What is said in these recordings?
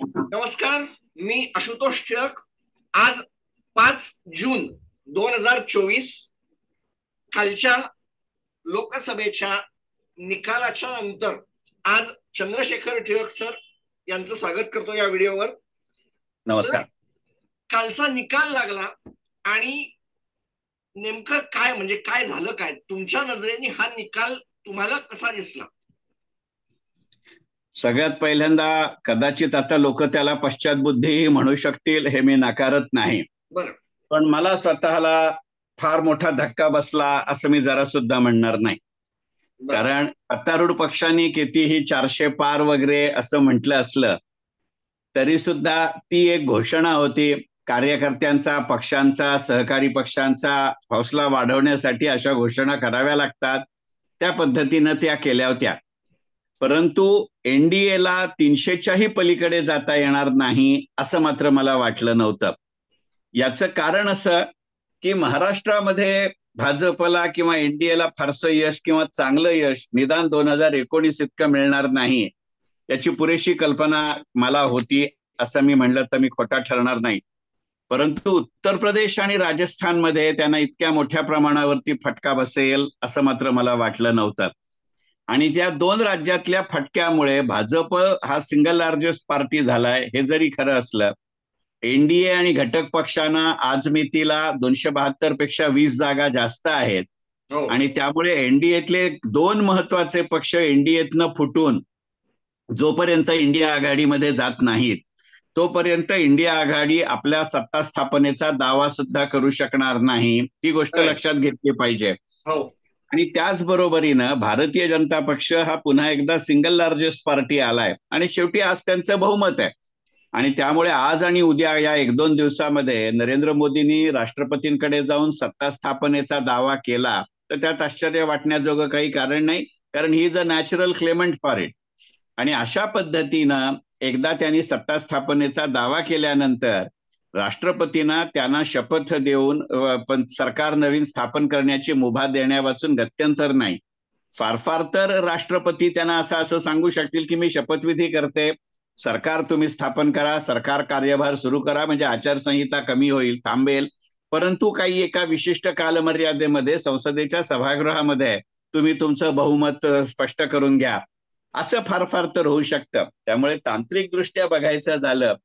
नमस्कार. मी आशुतोष टिळक. आज 5 जून 2024 कालच्या लोकसभेच्या निकालाच्या नंतर आज चंद्रशेखर टिळक सर यांचं स्वागत करतो या व्हिडिओवर. सर, नमस्कार. कालचा निकाल लागला आणि नेमकं काय म्हणजे काय झालं, काय तुमच्या नजरेने हा निकाल तुम्हाला कसा दिसला? सगळ्यात पहिल्यांदा कदाचित आता लोक त्याला पश्चातबुद्धीही म्हणू शकतील, हे मी नाकारत नाही. बरं. पण मला स्वतःला फार मोठा धक्का बसला असं मी जरा सुद्धा म्हणणार नाही. बरं. कारण सत्तारूढ पक्षांनी कितीही 400 पार वगैरे असं म्हटलं असलं तरी सुद्धा ती एक घोषणा होती. कार्यकर्त्यांचा, पक्षांचा, सहकारी पक्षांचा हौसला वाढवण्यासाठी अशा घोषणा कराव्या लागतात. त्या पद्धतीनं त्या केल्या होत्या. परंतु एनडीएला 300च्याही पलीकडे जाता येणार नाही असं मात्र मला वाटलं नव्हतं. याचं कारण असं की महाराष्ट्रामध्ये भाजपला किंवा एनडीएला फारसं यश किंवा चांगलं यश निदान 2019 इतकं मिळणार नाही याची पुरेशी कल्पना मला होती. असं मी म्हणलं तर मी खोटा ठरणार नाही. परंतु उत्तर प्रदेश आणि राजस्थानमध्ये त्यांना इतक्या मोठ्या प्रमाणावरती फटका बसेल असं मात्र मला वाटलं नव्हतं. आणि त्या दोन राज्यातल्या फटक्यामुळे भाजप हा सिंगल लार्जेस्ट पार्टी झालाय हे जरी खरं असलं, एनडीए आणि घटक पक्षांना आजमितीला 272 पेक्षा 20 जागा जास्त आहेत. आणि त्यामुळे एनडीएतले दोन महत्वाचे पक्ष एनडीएतनं फुटून जोपर्यंत इंडिया आघाडीमध्ये जात नाहीत तोपर्यंत इंडिया आघाडी आपल्या सत्ता स्थापनेचा दावा सुद्धा करू शकणार नाही. ही गोष्ट लक्षात घेतली पाहिजे. आणि त्याचबरोबरीनं भारतीय जनता पक्ष हा पुन्हा एकदा सिंगल लार्जेस्ट पार्टी आलाय आणि शेवटी आज त्यांचं बहुमत आहे. आणि त्यामुळे आज आणि उद्या या 1-2 दिवसामध्ये नरेंद्र मोदींनी राष्ट्रपतींकडे जाऊन सत्ता स्थापनेचा दावा केला तर त्यात आश्चर्य वाटण्याजोगं काही कारण नाही, कारण he is a natural claimant for it. आणि अशा पद्धतीनं एकदा त्यांनी सत्ता स्थापनेचा दावा केल्यानंतर राष्ट्रपतींना त्यांना शपथ देऊन पण सरकार नवीन स्थापन करण्याची मुभा देण्यावाचून गत्यंतर नाही. फार फार तर राष्ट्रपती त्यांना असं सांगू शकतील की मी शपथविधी करते, सरकार तुम्ही स्थापन करा, सरकार कार्यभार सुरू करा, म्हणजे आचारसंहिता कमी होईल, थांबेल. परंतु काही एका विशिष्ट कालमर्यादेमध्ये संसदेच्या सभागृहामध्ये तुम्ही तुमचं बहुमत स्पष्ट करून घ्या, असं फार फार तर होऊ शकतं. त्यामुळे तांत्रिकदृष्ट्या बघायचं झालं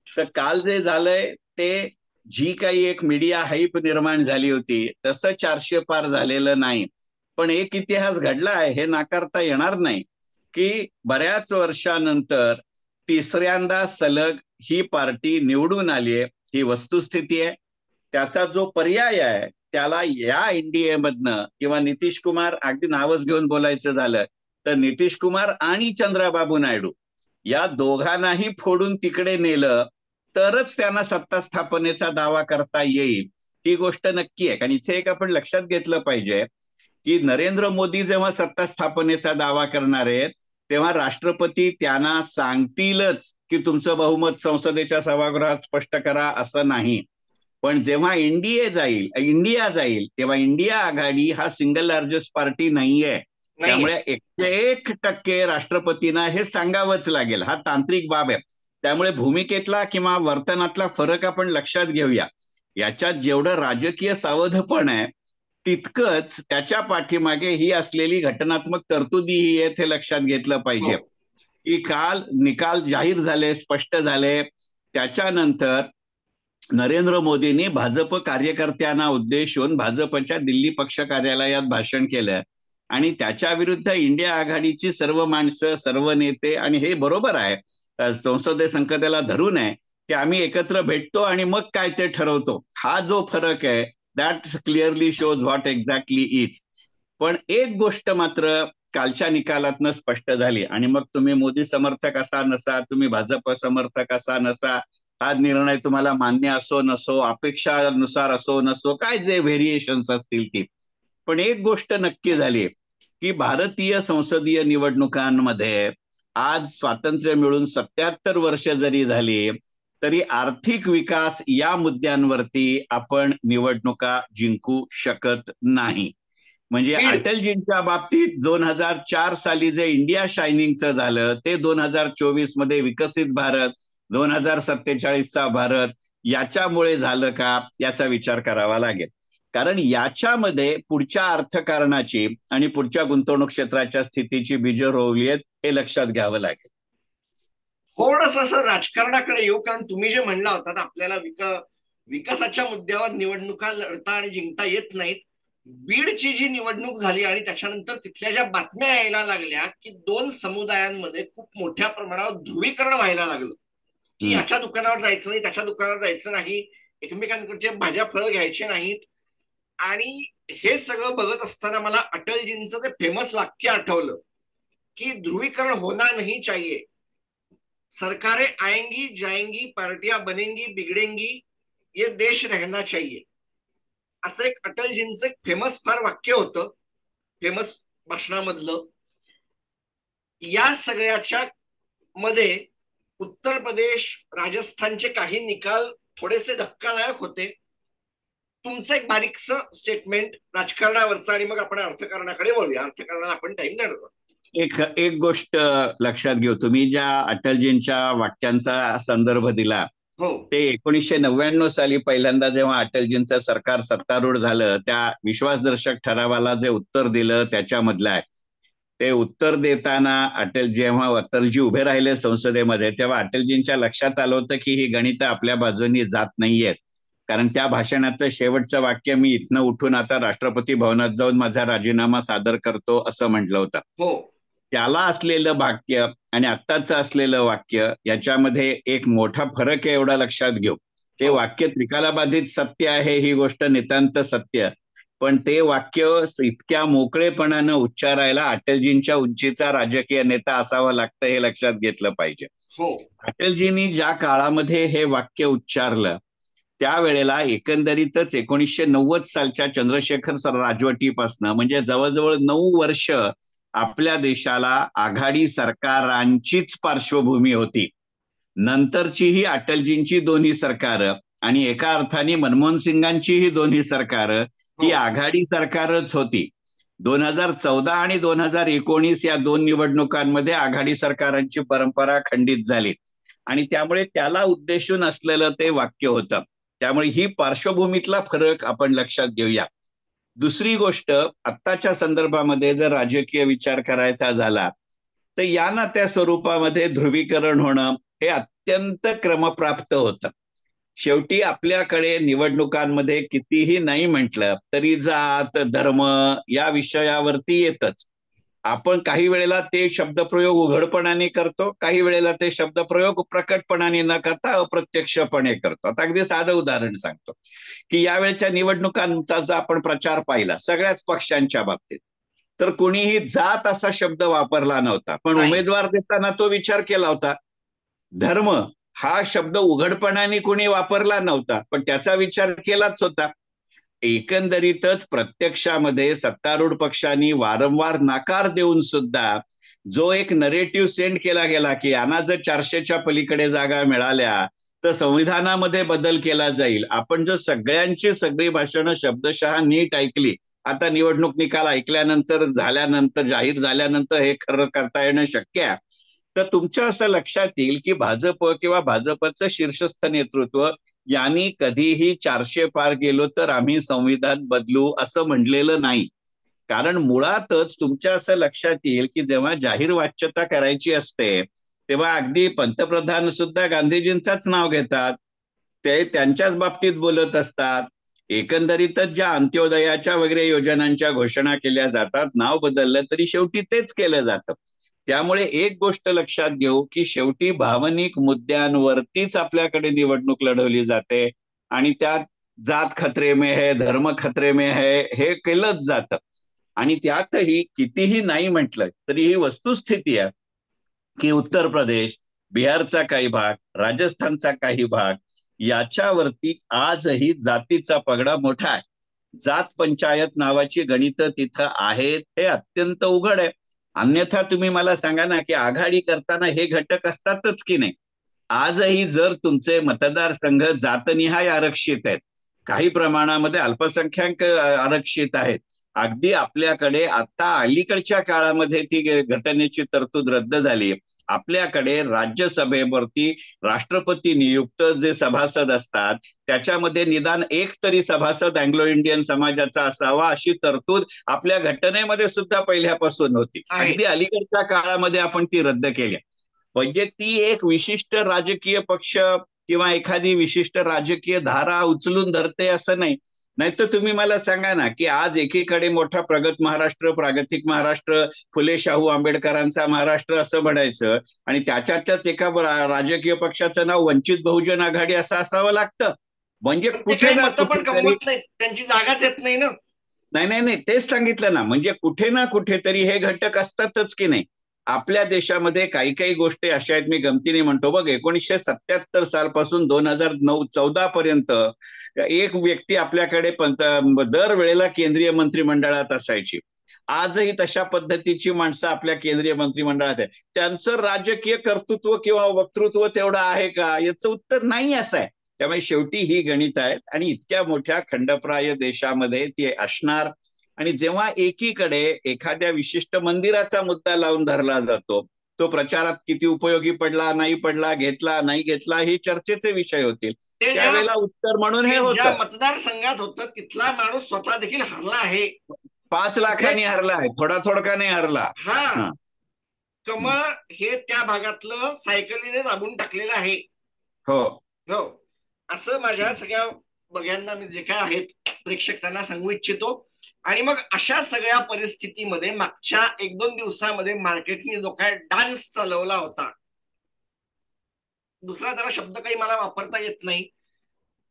तर काल जे झालंय ते जी काही एक मीडिया हाईप निर्माण झाली होती तसं 400 पार झालेलं नाही. पण एक इतिहास घडला आहे हे नाकारता येणार नाही की बऱ्याच वर्षानंतर तिसऱ्यांदा सलग ही पार्टी निवडून आलीये, ही वस्तुस्थिती आहे. त्याचा जो पर्याय आहे त्याला या एनडीए मधनं किंवा नितीश कुमार, अगदी नावच घेऊन बोलायचं झालं तर नितीश कुमार आणि चंद्राबाबू नायडू या दोघांनाही फोडून तिकडे नेलं तरच त्यांना सत्ता स्थापनेचा दावा करता येईल. ही गोष्ट नक्की आहे. कारण इथे एक आपण लक्षात घेतलं पाहिजे की नरेंद्र मोदी जेव्हा सत्ता स्थापनेचा दावा करणार आहेत तेव्हा राष्ट्रपती त्यांना सांगतीलच की तुमचं बहुमत संसदेच्या सभागृहात स्पष्ट करा असं नाही. पण जेव्हा इंडिया जाईल तेव्हा इंडिया आघाडी हा सिंगल लार्जेस्ट पार्टी नाहीये. त्यामुळे 101% राष्ट्रपतींना हे सांगावंच लागेल. हा तांत्रिक बाब आहे. त्यामुळे भूमिकेतला किंवा वर्तनातला फरक आपण लक्षात घेऊया. याच्यात जेवढं राजकीय सावधपण आहे तितकंच त्याच्या पाठीमागे ही असलेली घटनात्मक तरतुदीही आहेत हे लक्षात घेतलं पाहिजे. की काल निकाल जाहीर झाले, स्पष्ट झाले, त्याच्यानंतर नरेंद्र मोदींनी भाजप कार्यकर्त्यांना उद्देशून भाजपच्या दिल्ली पक्ष कार्यालयात भाषण केलं आणि त्याच्या विरुद्ध इंडिया आघाडीची सर्व माणसं, सर्व नेते, आणि हे बरोबर आहे संसदे संसदेला धरून आहे की आम्ही एकत्र भेटतो आणि मग काय ते ठरवतो. हा जो फरक आहे that clearly shows what exactly is. पण एक गोष्ट मात्र कालच्या निकालातनं स्पष्ट झाली, आणि मग तुम्ही मोदी समर्थक असा नसा, तुम्ही भाजप समर्थक असा नसा, हा निर्णय तुम्हाला मान्य असो नसो, अपेक्षानुसार असो नसो, काय जे व्हेरिएशन्स असतील ती, पण एक गोष्ट नक्की झाली की भारतीय संसदीय निवडणुकांमध्ये आज स्वातंत्र्य मिळून 77 वर्ष जरी झाली तरी आर्थिक विकास या मुद्द्यांवरती आपण निवडणुका जिंकू शकत नाही. म्हणजे अटलजींच्या बाबतीत 2004 साली जे इंडिया शायनिंगचं झालं ते 2024 मध्ये विकसित भारत 2047चा भारत याच्यामुळे झालं का, याचा विचार करावा लागेल. कारण याच्यामध्ये पुढच्या अर्थकारणाची आणि पुढच्या गुंतवणूक क्षेत्राच्या स्थितीची बीजं रोवली आहेत, हे लक्षात घ्यावं लागेल. थोडस असं राजकारणाकडे येऊ, कारण तुम्ही जे म्हणला होता आपल्याला विकासाच्या मुद्द्यावर निवडणुका लढता आणि जिंकता येत नाहीत. बीडची जी निवडणूक झाली आणि त्याच्यानंतर तिथल्या ज्या बातम्या यायला लागल्या की दोन समुदायांमध्ये खूप मोठ्या प्रमाणावर ध्रुवीकरण व्हायला लागलं, की याच्या दुकानावर जायचं नाही, त्याच्या दुकानावर जायचं नाही, एकमेकांकडचे भाज्या फळं घ्यायचे नाहीत. आणि हे सगळं बघत असताना मला अटलजींचं ते फेमस वाक्य आठवलं की ध्रुवीकरण होना नहीं चाहिए, सरकारें आएंगी जाएंगी, पार्टियां बनेंगी बिगड़ेंगी, ये देश रहना चाहिए, असं एक अटलजींचं फेमस फार वाक्य होतं, फेमस भाषणामधलं. या सगळ्याच्या मध्ये उत्तर प्रदेश, राजस्थानचे काही निकाल थोडेसे धक्कादायक होते. तुमचं एक बारीकसं स्टेटमेंट राजकारणावरचं, आणि मग आपण अर्थकारणाकडे वळूया. अर्थकारणाला आपण टाइम देणार. एक गोष्ट लक्षात घेऊ, तुम्ही ज्या अटलजींच्या वाक्यांचा संदर्भ दिला, हो, ते 1999 साली पहिल्यांदा जेव्हा अटलजींचं सरकार सत्तारूढ झालं, त्या विश्वासदर्शक ठरावाला जे उत्तर दिलं त्याच्यामधलं आहे. ते उत्तर देताना जेव्हा अटलजी उभे राहिले संसदेमध्ये, तेव्हा अटलजींच्या लक्षात आलं होतं की ही गणितं आपल्या बाजूनी जात नाहीयेत. कारण त्या भाषणाचं शेवटचं वाक्य, मी इथनं उठून आता राष्ट्रपती भवनात जाऊन माझा राजीनामा सादर करतो, असं म्हटलं होतं. हो, त्याला असलेलं वाक्य आणि आत्ताचं असलेलं वाक्य याच्यामध्ये एक मोठा फरक आहे, एवढा लक्षात घेऊ. ते वाक्य त्रिकालाबाधित सत्य आहे, ही गोष्ट नितांत सत्य, पण ते वाक्य इतक्या मोकळेपणानं उच्चारायला अटलजींच्या उंचीचा राजकीय नेता असावा लागतं, हे लक्षात घेतलं पाहिजे. अटलजींनी ज्या काळामध्ये हे वाक्य उच्चारलं त्यावेळेला एकंदरीतच 1990 सालच्या चंद्रशेखर राजवटीपासनं, म्हणजे जवळजवळ 9 वर्ष आपल्या देशाला आघाडी सरकारांचीच पार्श्वभूमी होती. नंतरचीही अटलजींची दोन्ही सरकारं आणि एका अर्थाने मनमोहन सिंगांचीही दोन्ही सरकारं ही आघाडी सरकारच होती. 2014 आणि 2019 या दोन निवडणुकांमध्ये आघाडी सरकारांची परंपरा खंडित झाली आणि त्यामुळे त्याला उद्देशून असलेलं ते वाक्य होतं. त्यामुळे ही पार्श्वभूमीतला फरक आपण लक्षात घेऊया. दुसरी गोष्ट, आत्ताच्या संदर्भामध्ये जर राजकीय विचार करायचा झाला तर या ना त्या स्वरूपामध्ये ध्रुवीकरण होणं हे अत्यंत क्रमप्राप्त होतं. शेवटी आपल्याकडे निवडणुकांमध्ये कितीही नाही म्हटलं तरी जात धर्म या विषयावरती येतच. आपण काही वेळेला ते शब्दप्रयोग उघडपणाने करतो, काही वेळेला ते शब्दप्रयोग प्रकटपणाने न करता अप्रत्यक्षपणे करतो. आता अगदी साधं उदाहरण सांगतो की यावेळेच्या निवडणुकांचा जर आपण प्रचार पाहिला सगळ्याच पक्षांच्या बाबतीत, तर कोणीही जात असा शब्द वापरला नव्हता, पण उमेदवार देताना तो विचार केला होता. धर्म हा शब्द उघडपणाने कोणी वापरला नव्हता, पण त्याचा विचार केलाच होता. एकंदरीतच प्रत्यक्षामध्ये सत्तारूढ पक्षांनी वारंवार नकार देऊन सुद्धा जो एक नरेटिव्ह सेंड केला गेला की यांना जर 400च्या पलीकडे जागा मिळाल्या तर संविधानामध्ये बदल केला जाईल. आपण जर सगळ्यांची सगळी भाषणं शब्दशः नीट ऐकली, आता निवडणूक निकाल ऐकल्यानंतर झाल्यानंतर जाहीर झाल्यानंतर हे खरं करता येणं शक्य आहे, तर तुमच्या असं लक्षात येईल की भाजप किंवा भाजपचं शीर्षस्थ नेतृत्व यांनी कधीही 400 पार गेलो तर आम्ही संविधान बदलू असं म्हटलेलं नाही. कारण मुळातच तुमच्या असं लक्षात येईल की जेव्हा जाहीर वाच्यता करायची असते तेव्हा अगदी पंतप्रधान सुद्धा गांधीजींचाच नाव घेतात, ते त्यांच्याच बाबतीत बोलत असतात. एकंदरीतच ज्या अंत्योदयाच्या वगैरे योजनांच्या घोषणा केल्या जातात, नाव बदललं तरी शेवटी तेच केलं जातं. त्यामुळे एक गोष्ट लक्षात घेऊ की शेवटी भावनिक मुद्द्यांवरतीच आपल्याकडे निवडणूक लढवली जाते आणि त्यात जात खतरे में है, धर्म खतरे में है हे केलंच जातं. आणि त्यातही कितीही नाही म्हटलं तरी ही वस्तुस्थिती आहे की उत्तर प्रदेश, बिहारचा काही भाग, राजस्थानचा काही भाग याच्यावरती आजही जातीचा पगडा मोठा आहे. जात पंचायत नावाची गणितं तिथं आहेत, हे अत्यंत उघड आहे. अन्यथा तुम्ही मला सांगा ना की आघाडी करताना हे घटक असतातच की नाही. आजही जर तुमचे मतदारसंघ जातनिहाय आरक्षित आहेत, काही प्रमाणामध्ये अल्पसंख्याक आरक्षित आहेत अगदी आपल्याकडे आता अलीकडच्या काळामध्ये ती घटनेची तरतूद रद्द झाली. आपल्याकडे राज्यसभेवरती राष्ट्रपती नियुक्त जे सभासद असतात त्याच्यामध्ये निदान एक तरी सभासद अँग्लो इंडियन समाजाचा असावा अशी तरतूद आपल्या घटनेमध्ये सुद्धा पहिल्यापासून होती. अगदी अलीकडच्या काळामध्ये आपण ती रद्द केली. म्हणजे ती एक विशिष्ट राजकीय पक्ष किंवा एखादी विशिष्ट राजकीय धारा उचलून धरते असं नाही. नाहीतर तुम्ही मला सांगा ना की आज एकीकडे मोठा प्रगत महाराष्ट्र, प्रागतिक महाराष्ट्र, फुले शाहू आंबेडकरांचा महाराष्ट्र असं म्हणायचं आणि त्याच्यातच एका राजकीय पक्षाचं नाव वंचित बहुजन आघाडी असं असावं लागतं. म्हणजे कुठे ना कुठेतरी त्यांची जागाच येत नाही ना. नाही नाही नाही तेच सांगितलं ना. म्हणजे कुठे ना कुठेतरी हे घटक असतातच की नाही. आपल्या देशामध्ये काही काही गोष्टी अशा आहेत, मी गमतीने म्हणतो बघ, 1977 सालपासून 2014 पर्यंत एक व्यक्ती आपल्याकडे दरवेळेला केंद्रीय मंत्रिमंडळात असायची. आजही तशा पद्धतीची माणसं आपल्या केंद्रीय मंत्रिमंडळात आहे. त्यांचं राजकीय कर्तृत्व किंवा वक्तृत्व तेवढं आहे का, याचं उत्तर नाही असं आहे. त्यामुळे शेवटी ही गणित आहेत आणि इतक्या मोठ्या खंडप्राय देशामध्ये ती असणार. आणि जेव्हा एकीकडे एखाद्या विशिष्ट मंदिराचा मुद्दा लावून धरला जातो, तो प्रचारात किती उपयोगी पडला, नाही पडला, घेतला नाही घेतला, हे चर्चेचे विषय होतील. त्यावेळेला उत्तर म्हणून हे होतं, मतदारसंघात होतं तिथला माणूस स्वतः देखील हरला आहे. 5 लाखांनी हरला आहे, थोडा नाही हरला. हा कमळ हे त्या भागातलं सायकलीने दाबून टाकलेलं आहे. हो हो असं माझ्या सगळ्या बघ्यांना मी जे काय आहेत प्रेक्षकांना सांगू इच्छितो. आणि मग अशा सगळ्या परिस्थितीमध्ये मागच्या 1-2 दिवसामध्ये मार्केटने जो काय डान्स चालवला होता, दुसरा जरा शब्द काही मला वापरता येत नाही,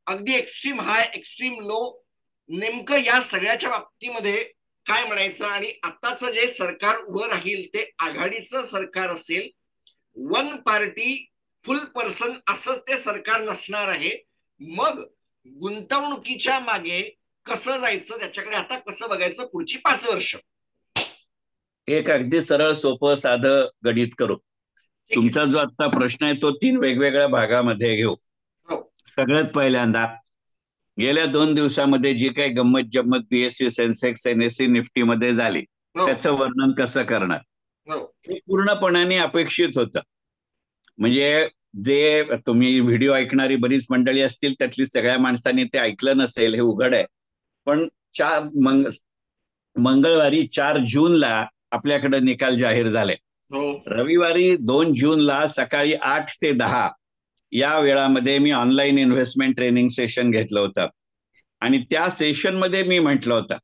अगदी एक्स्ट्रीम हाय एक्स्ट्रीम लो, नेमकं या सगळ्याच्या बाबतीमध्ये काय म्हणायचं. आणि आताचं जे सरकार उभं राहील ते आघाडीचं सरकार असेल, वन पार्टी फुल पर्सन असंच ते सरकार नसणार आहे. मग गुंतवणुकीच्या मागे कसं जायचं, त्याच्याकडे आता कसं बघायचं पुढची 5 वर्ष. एक अगदी सरळ सोपं साधं गणित करू. तुमचा जो आता प्रश्न आहे तो 3 वेगवेगळ्या भागामध्ये घेऊ. सगळ्यात पहिल्यांदा गेल्या 2 दिवसामध्ये जी काही गंमत जम्मत बीएससी सेन्सेक्स एनएससी निफ्टी मध्ये झाली त्याचं वर्णन कसं करणार, हे पूर्णपणाने अपेक्षित होतं. म्हणजे जे तुम्ही व्हिडिओ ऐकणारी बरीच मंडळी असतील त्यातली सगळ्या माणसांनी ते ऐकलं नसेल हे उघड आहे. पण मंगळवारी 4 जूनला आपल्याकडे निकाल जाहीर झाले. रविवारी 2 जूनला सकाळी 8 ते 10 या वेळामध्ये मी ऑनलाईन इन्व्हेस्टमेंट ट्रेनिंग सेशन घेतलं होतं. आणि त्या सेशन मध्ये मी म्हटलं होतं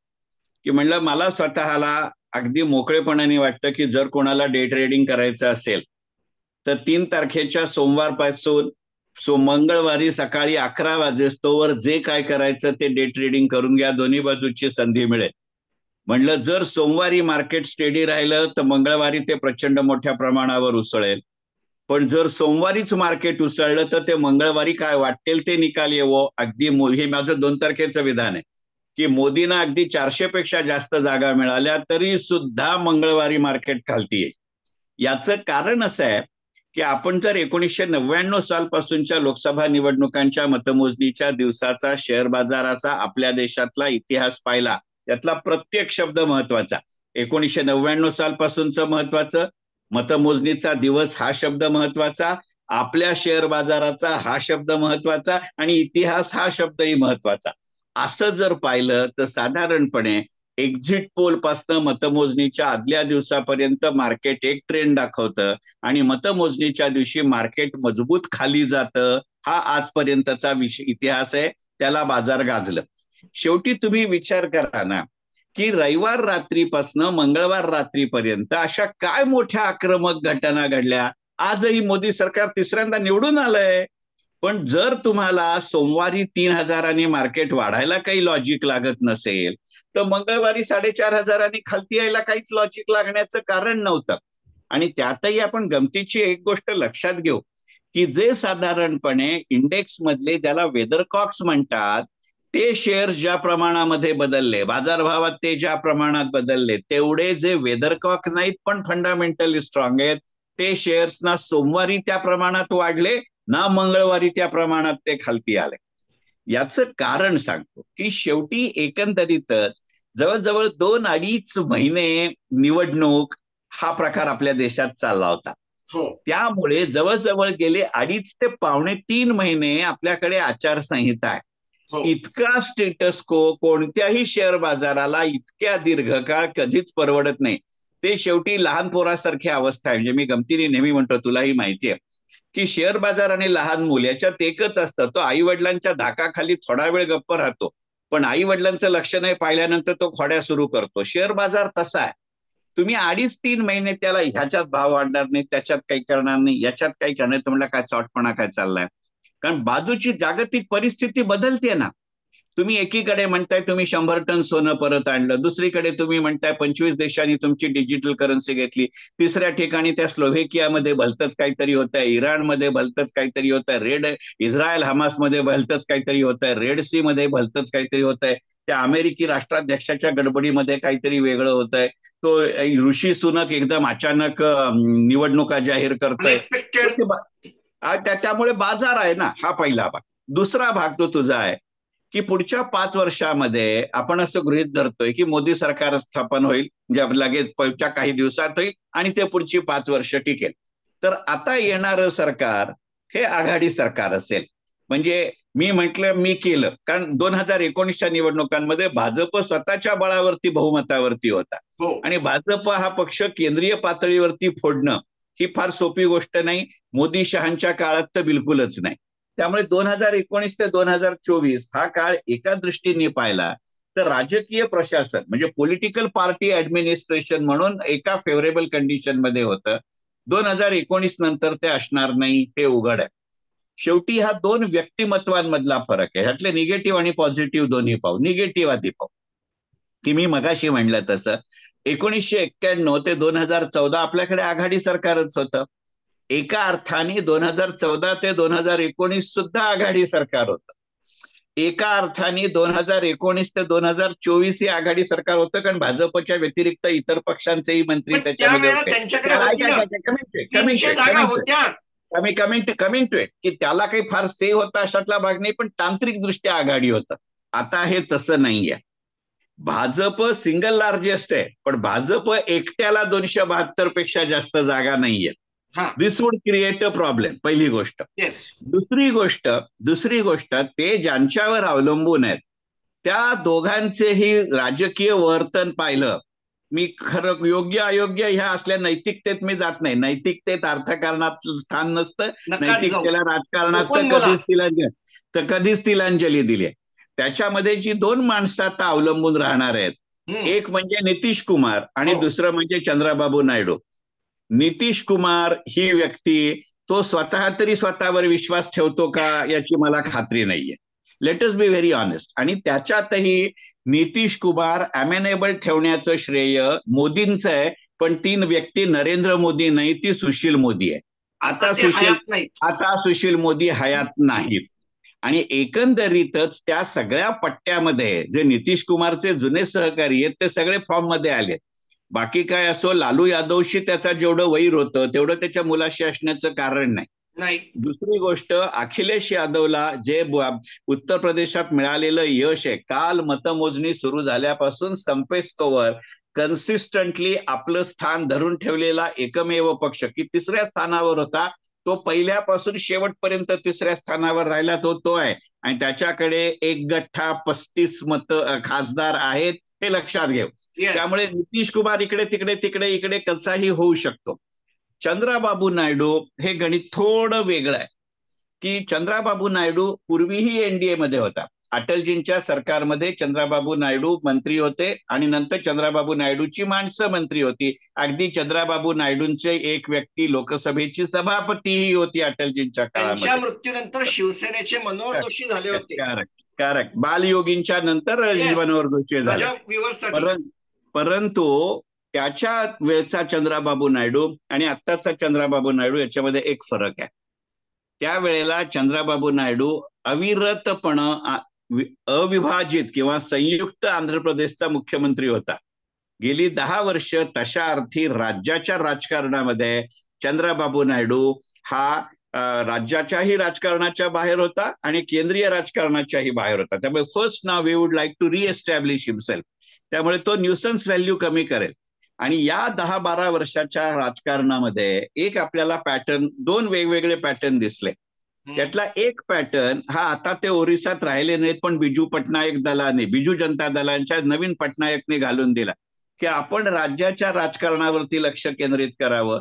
की म्हणलं मला स्वतःला अगदी मोकळेपणाने वाटतं की जर कोणाला डे ट्रेडिंग करायचं असेल तर 3 तारखेच्या सोमवारपासून मंगळवारी सकाळी 11 वाजेस्तोवर जे काय करायचं ते डे ट्रेडिंग करून घ्या, दोन्ही बाजूची संधी मिळेल. म्हणलं जर सोमवारी मार्केट स्टेडी राहिलं तर मंगळवारी ते प्रचंड मोठ्या प्रमाणावर उसळेल. पण जर सोमवारीच मार्केट उसळलं तर ते मंगळवारी काय वाटेल ते निकाल येवो. अगदी हे माझं 2 तारखेचं विधान आहे की मोदींना अगदी 400 पेक्षा जास्त जागा मिळाल्या तरी सुद्धा मंगळवारी मार्केट खालती येईल. याचं कारण असं आहे की आपण जर 1999 सालपासूनच्या लोकसभा निवडणुकांच्या मतमोजणीच्या दिवसाचा शेअर बाजाराचा आपल्या देशातला इतिहास पाहिला, त्यातला प्रत्येक शब्द महत्वाचा. 1999 सालपासूनचं महत्वाचं, मतमोजणीचा दिवस हा शब्द महत्वाचा, आपल्या शेअर बाजाराचा हा शब्द महत्वाचा आणि इतिहास हा शब्दही महत्वाचा. असं जर पाहिलं तर साधारणपणे एक्झिट पोल पासनं मतमोजणीच्या आदल्या दिवसापर्यंत मार्केट एक ट्रेंड दाखवतं आणि मतमोजणीच्या दिवशी मार्केट मजबूत खाली जातं. हा आजपर्यंतचा इतिहास आहे, त्याला बाजार गाजलं. शेवटी तुम्ही विचार करा ना की रविवार रात्रीपासनं मंगळवार रात्रीपर्यंत अशा काय मोठ्या आक्रमक घटना घडल्या. आजही मोदी सरकार 3ऱ्यांदा निवडून आलंय. पण जर तुम्हाला सोमवारी 3000 मार्केट वाढायला काही लॉजिक लागत नसेल तर मंगळवारी 4500 खालती यायला काहीच लॉजिक लागण्याचं कारण नव्हतं. आणि त्यातही आपण गमतीची एक गोष्ट लक्षात घेऊ की जे साधारणपणे इंडेक्स मधले ज्याला वेदरकॉक्स म्हणतात ते शेअर्स ज्या प्रमाणामध्ये बदलले, बाजारभावात ते ज्या प्रमाणात बदलले, तेवढे जे वेदरकॉक नाहीत पण फंडामेंटली स्ट्रॉंग आहेत ते शेअर्स ना सोमवारी त्या प्रमाणात वाढले ना मंगळवारी त्या प्रमाणात ते खालती आले. याचं कारण सांगतो की शेवटी एकंदरीतच जवळजवळ 2-2.5 महिने निवडणूक हा प्रकार आपल्या देशात चालला होता. हो त्यामुळे जवळजवळ गेले 2.5 ते 3 महिने आपल्याकडे आचारसंहिता आहे. हो इतका स्टेटस को कोणत्याही शेअर बाजाराला इतक्या दीर्घकाळ कधीच परवडत नाही. ते शेवटी लहान पोरासारखी अवस्था आहे. म्हणजे मी गमतीने नेहमी म्हणतो, तुलाही माहिती आहे की शेअर बाजार आणि लहान मूल याच्यात एकच असतं, तो आई वडिलांच्या धाकाखाली थोडा वेळ गप्प राहतो, पण आई वडिलांचं लक्ष नाही पाहिल्यानंतर तो खोड्या सुरू करतो. शेअर बाजार तसा आहे. तुम्ही 2.5-3 महिने त्याला ह्याच्यात भाव वाढणार नाही, त्याच्यात काही करणार नाही, याच्यात काही करणार नाही, तुम्हाला काय चॉटपणा काय चाललाय. कारण बाजूची जागतिक परिस्थिती बदलते ना. तुम्ही एकीकडे म्हणताय तुम्ही 100 टन सोनं परत आणलं, दुसरीकडे तुम्ही म्हणताय 25 देशांनी तुमची डिजिटल करन्सी घेतली, तिसऱ्या ठिकाणी त्या स्लोव्हेकियामध्ये भलतंच काहीतरी होत आहे, इराणमध्ये भलतंच काहीतरी होत आहे, इस्रायल हमासमध्ये भलतंच काहीतरी होत आहे, रेड सी मध्ये भलतंच काहीतरी होत आहे, त्या अमेरिकी राष्ट्राध्यक्षाच्या गडबडीमध्ये काहीतरी वेगळं होत आहे, तो ऋषी सुनक एकदम अचानक निवडणुका जाहीर करतोय. अनएक्सपेक्टेड. त्यामुळे बाजार आहे ना, हा पहिला भाग. दुसरा भाग तो तुझा आहे की पुढच्या 5 वर्षामध्ये आपण असं गृहीत धरतोय की मोदी सरकार स्थापन होईल, जे लगेच पुढच्या काही दिवसात होईल आणि ते पुढची 5 वर्ष टिकेल. तर आता येणारं सरकार हे आघाडी सरकार असेल. म्हणजे मी म्हटलं मी केलं, कारण 2019च्या निवडणुकांमध्ये भाजप स्वतःच्या बळावरती बहुमतावरती होता हो आणि भाजप हा पक्ष केंद्रीय पातळीवरती फोडणं ही फार सोपी गोष्ट नाही. मोदी शहांच्या काळात तर बिलकुलच नाही. त्यामुळे 2019 ते 2024 हा काळ एका दृष्टीने पाहिला तर राजकीय प्रशासन म्हणजे पॉलिटिकल पार्टी ऍडमिनिस्ट्रेशन म्हणून एका फेवरेबल कंडिशन मध्ये होतं. 2019 नंतर ते असणार नाही हे उघड आहे. शेवटी हा 2 व्यक्तिमत्वांमधला फरक आहे. ह्यातले निगेटिव्ह आणि पॉझिटिव्ह दोन्ही पाहू. निगेटिव्ह आधी पाहू की मी मगाशी म्हणलं तसं 1991 ते 2014 आपल्याकडे आघाडी सरकारच होतं. एका अर्थाने 2014 ते 2019 सुद्धा आघाडी सरकार होतं. एका अर्थाने 2019 ते 2024 हे आघाडी सरकार होतं, कारण भाजपच्या व्यतिरिक्त इतर पक्षांचेही मंत्री पण त्याच्यामध्ये त्यावेळेला होते. त्यांच्याकडे होती ना, 300 जागा होत्या. कमिंग टू इट की त्याला काही फार से होता अशातला भाग नाही, पण तांत्रिक दृष्ट्या आघाडी होतं. आता हे तसं नाहीये. भाजप सिंगल लार्जेस्ट आहे, पण भाजप एकट्याला 272 पेक्षा जास्त जागा नाहीये. दिस वुड क्रिएट अ प्रॉब्लेम, पहिली गोष्ट. दुसरी गोष्ट ते ज्यांच्यावर अवलंबून आहेत त्या दोघांचेही राजकीय वर्तन पाहिलं. मी खरं योग्य अयोग्य ह्या असल्या नैतिकतेत मी जात नाही. नैतिकतेत अर्थकारणात स्थान नसतं, नैतिकतेला राजकारणात तर कधीच तिलांजली दिली. त्याच्यामध्ये जी 2 माणसं आता अवलंबून राहणार आहेत, एक म्हणजे नितीश कुमार आणि दुसरं म्हणजे चंद्राबाबू नायडू. नितीश कुमार ही व्यक्ती तो स्वतः तरी स्वतःवर विश्वास ठेवतो का याची मला खात्री नाहीये. Let us be very honest. आणि त्याच्यातही नितीश कुमार अमेनेबल ठेवण्याचं श्रेय मोदींचं आहे, पण ती व्यक्ती नरेंद्र मोदी नाही, ती सुशील मोदी आहे. आता सुशील मोदी हयात नाहीत. आणि एकंदरीतच त्या सगळ्या पट्ट्यामध्ये जे नितीश कुमारचे जुने सहकारी आहेत ते सगळे फॉर्म मध्ये आलेत. बाकी काय असो, लालू यादवशी त्याचा जेवढं वैर होतं तेवढं त्याच्या मुलाशी असण्याचं कारण नाही. दुसरी गोष्ट, अखिलेश यादवला जे उत्तर प्रदेशात मिळालेलं यश आहे, काल मतमोजणी सुरू झाल्यापासून संपेस्तोवर कन्सिस्टंटली आपलं स्थान धरून ठेवलेला एकमेव पक्ष की 3ऱ्या स्थानावर होता, तो पहिल्यापासून शेवटपर्यंत 3ऱ्या स्थानावर राहिला तो आहे. आणि त्याच्याकडे 1 गठ्ठा 35 खासदार आहेत, हे लक्षात घेऊ. त्यामुळे नितीश कुमार इकडे तिकडे कसाही होऊ शकतो. चंद्राबाबू नायडू हे गणित थोडं वेगळं आहे की चंद्राबाबू नायडू पूर्वीही एनडीए मध्ये होता. अटलजींच्या सरकारमध्ये चंद्राबाबू नायडू मंत्री होते आणि नंतर चंद्राबाबू नायडूची माणसं मंत्री होती. अगदी चंद्राबाबू नायडूंचे एक व्यक्ती लोकसभेची सभापतीही होती अटलजींच्या काळामध्ये. त्यांच्या मृत्यूनंतर शिवसेनेचे मनोहर जोशी झाले होते. करेक्ट. बालयोगींच्या नंतर मनोहर जोशी झाले. परंतु त्याच्या वेळचा चंद्राबाबू नायडू आणि आत्ताचा चंद्राबाबू नायडू याच्यामध्ये एक फरक आहे. त्यावेळेला चंद्राबाबू नायडू अविरतपणे अविभाजित किंवा संयुक्त आंध्र प्रदेशचा मुख्यमंत्री होता. गेली 10 वर्ष तशा अर्थी राज्याच्या राजकारणामध्ये चंद्राबाबू नायडू हा राज्याच्याही राजकारणाच्या बाहेर होता आणि केंद्रीय राजकारणाच्याही बाहेर होता. त्यामुळे first now we would like to re-establish himself. त्यामुळे तो न्यूसन्स व्हॅल्यू कमी करेल. आणि या 10-12 वर्षाच्या राजकारणामध्ये एक आपल्याला पॅटर्न, 2 वेगवेगळे पॅटर्न दिसले. त्यातला एक पॅटर्न हा, आता ते ओरिसात राहिले नाहीत पण बिजू जनता दलांच्या नवीन पटनायकने घालून दिला की आपण राज्याच्या राजकारणावरती लक्ष केंद्रित करावं.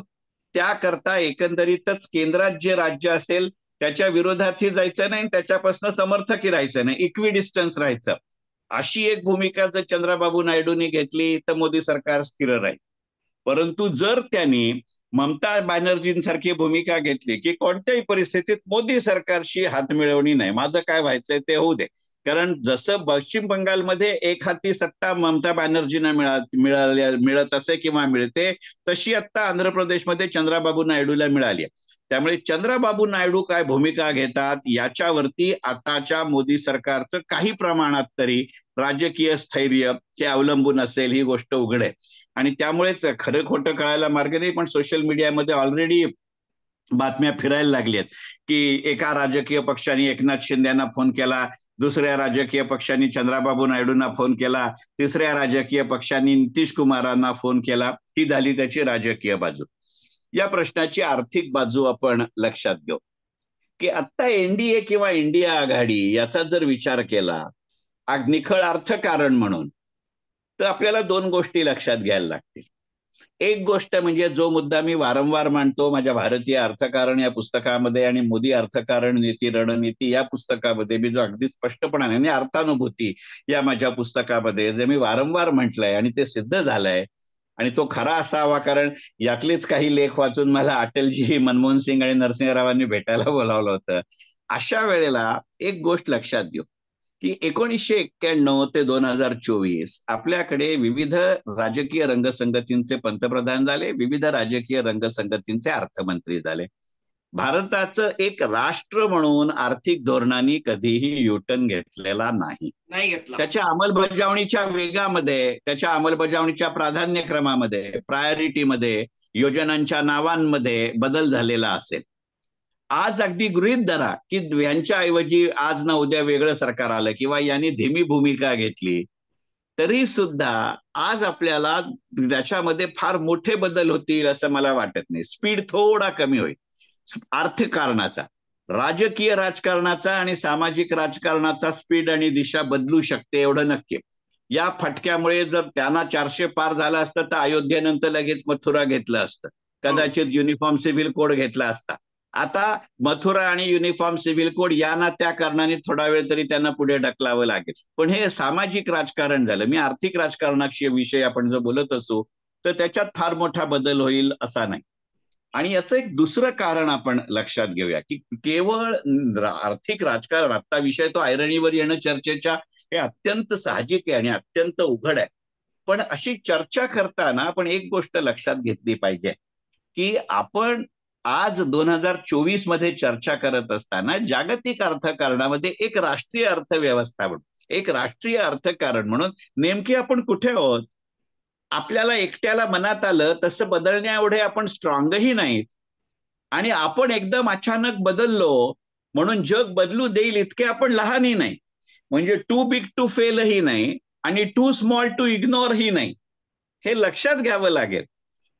त्याकरता एकंदरीतच केंद्रात जे राज्य असेल त्याच्या विरोधातही जायचं नाही, त्याच्यापासून समर्थकही राहायचं नाही, इक्वी डिस्टन्स राहायचं. अशी एक भूमिका जर चंद्रबाबू नायडूंनी घेतली तर मोदी सरकार स्थिर राहील. परंतु जर त्यांनी ममता बॅनर्जींसारखी भूमिका घेतली की कोणत्याही परिस्थितीत मोदी सरकारशी हात मिळवणी नाही, माझं काय व्हायचंय ते होऊ दे, कारण जसं पश्चिम बंगालमध्ये एक हाती सत्ता ममता बॅनर्जींना मिळत असे किंवा मिळते, तशी आता आंध्र प्रदेशमध्ये चंद्रबाबू नायडूला मिळाली. त्यामुळे चंद्रबाबू नायडू काय भूमिका घेतात याच्यावरती आताच्या मोदी सरकारचं काही प्रमाणात तरी राजकीय स्थैर्य हे अवलंबून असेल, ही गोष्ट उघड आहे. आणि त्यामुळेच खरं खोटं कळायला मार्ग नाही, पण सोशल मीडियामध्ये ऑलरेडी बातम्या फिरायला लागल्यात की एका राजकीय पक्षाने एकनाथ शिंदेना फोन केला, दुसऱ्या राजकीय पक्षांनी चंद्रबाबू नायडूंना फोन केला, तिसऱ्या राजकीय पक्षांनी नितीश कुमारांना फोन केला. ही झाली त्याची राजकीय बाजू. या प्रश्नाची आर्थिक बाजू आपण लक्षात घेऊ की आता एनडीए किंवा इंडिया आघाडी याचा जर विचार केला निखळ अर्थकारण म्हणून, तर आपल्याला 2 गोष्टी लक्षात घ्यायला लागतील. एक गोष्ट म्हणजे जो मुद्दा मी वारंवार मांडतो माझ्या भारतीय अर्थकारण या पुस्तकामध्ये आणि मोदी अर्थकारण नीती रणनीती या पुस्तकामध्ये, मी जो अगदी स्पष्टपणाने आणि अर्थानुभूती या माझ्या पुस्तकामध्ये जे मी वारंवार म्हटलंय आणि ते सिद्ध झालंय आणि तो खरा असावा, कारण यातलेच काही लेख वाचून मला अटलजी, मनमोहन सिंग आणि नरसिंहरावांनी भेटायला बोलावलं होतं. अशा वेळेला एक गोष्ट लक्षात घेऊ की 1991 ते 2024 आपल्याकडे विविध राजकीय रंगसंगतींचे पंतप्रधान झाले, विविध राजकीय रंगसंगतींचे अर्थमंत्री झाले. भारताचं एक राष्ट्र म्हणून आर्थिक धोरणांनी कधीही युटर्न घेतलेला नाही. त्याच्या अंमलबजावणीच्या वेगामध्ये, त्याच्या अंमलबजावणीच्या प्राधान्यक्रमामध्ये, प्रायोरिटीमध्ये, योजनांच्या नावांमध्ये बदल झालेला असेल. आज अगदी गृहीत धरा की यांच्या ऐवजी आज ना उद्या वेगळं सरकार आलं किंवा यांनी धीमी भूमिका घेतली, तरी सुद्धा आज आपल्याला त्याच्यामध्ये फार मोठे बदल होतील असं मला वाटत नाही. स्पीड थोडा कमी होईल. अर्थकारणाचा, राजकीय राजकारणाचा आणि सामाजिक राजकारणाचा स्पीड आणि दिशा बदलू शकते, एवढं नक्की. या फटक्यामुळे जर त्यांना 400 पार झालं असतं तर अयोध्येनंतर लगेच मथुरा घेतलं असतं, कदाचित युनिफॉर्म सिव्हिल कोड घेतला असता. आता मथुरा आणि युनिफॉर्म सिव्हिल कोड या ना त्या कारणाने थोडा वेळ तरी त्यांना पुढे ढकलावं लागेल. पण हे सामाजिक राजकारण झालं. मी आर्थिक राजकारणाशी विषय आपण जर बोलत असू तर त्याच्यात फार मोठा बदल होईल असा नाही. आणि याचं एक दुसरं कारण आपण लक्षात घेऊया की केवळ आर्थिक राजकारण, आता विषय तो ऐरणीवर येणं चर्चेच्या, हे अत्यंत साहजिक आहे आणि अत्यंत उघड आहे. पण अशी चर्चा करताना आपण एक गोष्ट लक्षात घेतली पाहिजे की आपण आज 2024 मध्ये चर्चा करत असताना जागतिक अर्थकारणामध्ये एक राष्ट्रीय अर्थव्यवस्था म्हणून, एक राष्ट्रीय अर्थकारण म्हणून नेमके आपण कुठे आहोत? आपल्याला एकट्याला मनात आलं तसं बदलण्या एवढे आपण स्ट्रॉंगही नाहीत आणि आपण एकदम अचानक बदललो म्हणून जग बदलू देईल इतके आपण लहानही नाही. म्हणजे टू बिग टू फेलही नाही आणि टू स्मॉल टू इग्नोरही नाही. हे लक्षात घ्यावं लागेल.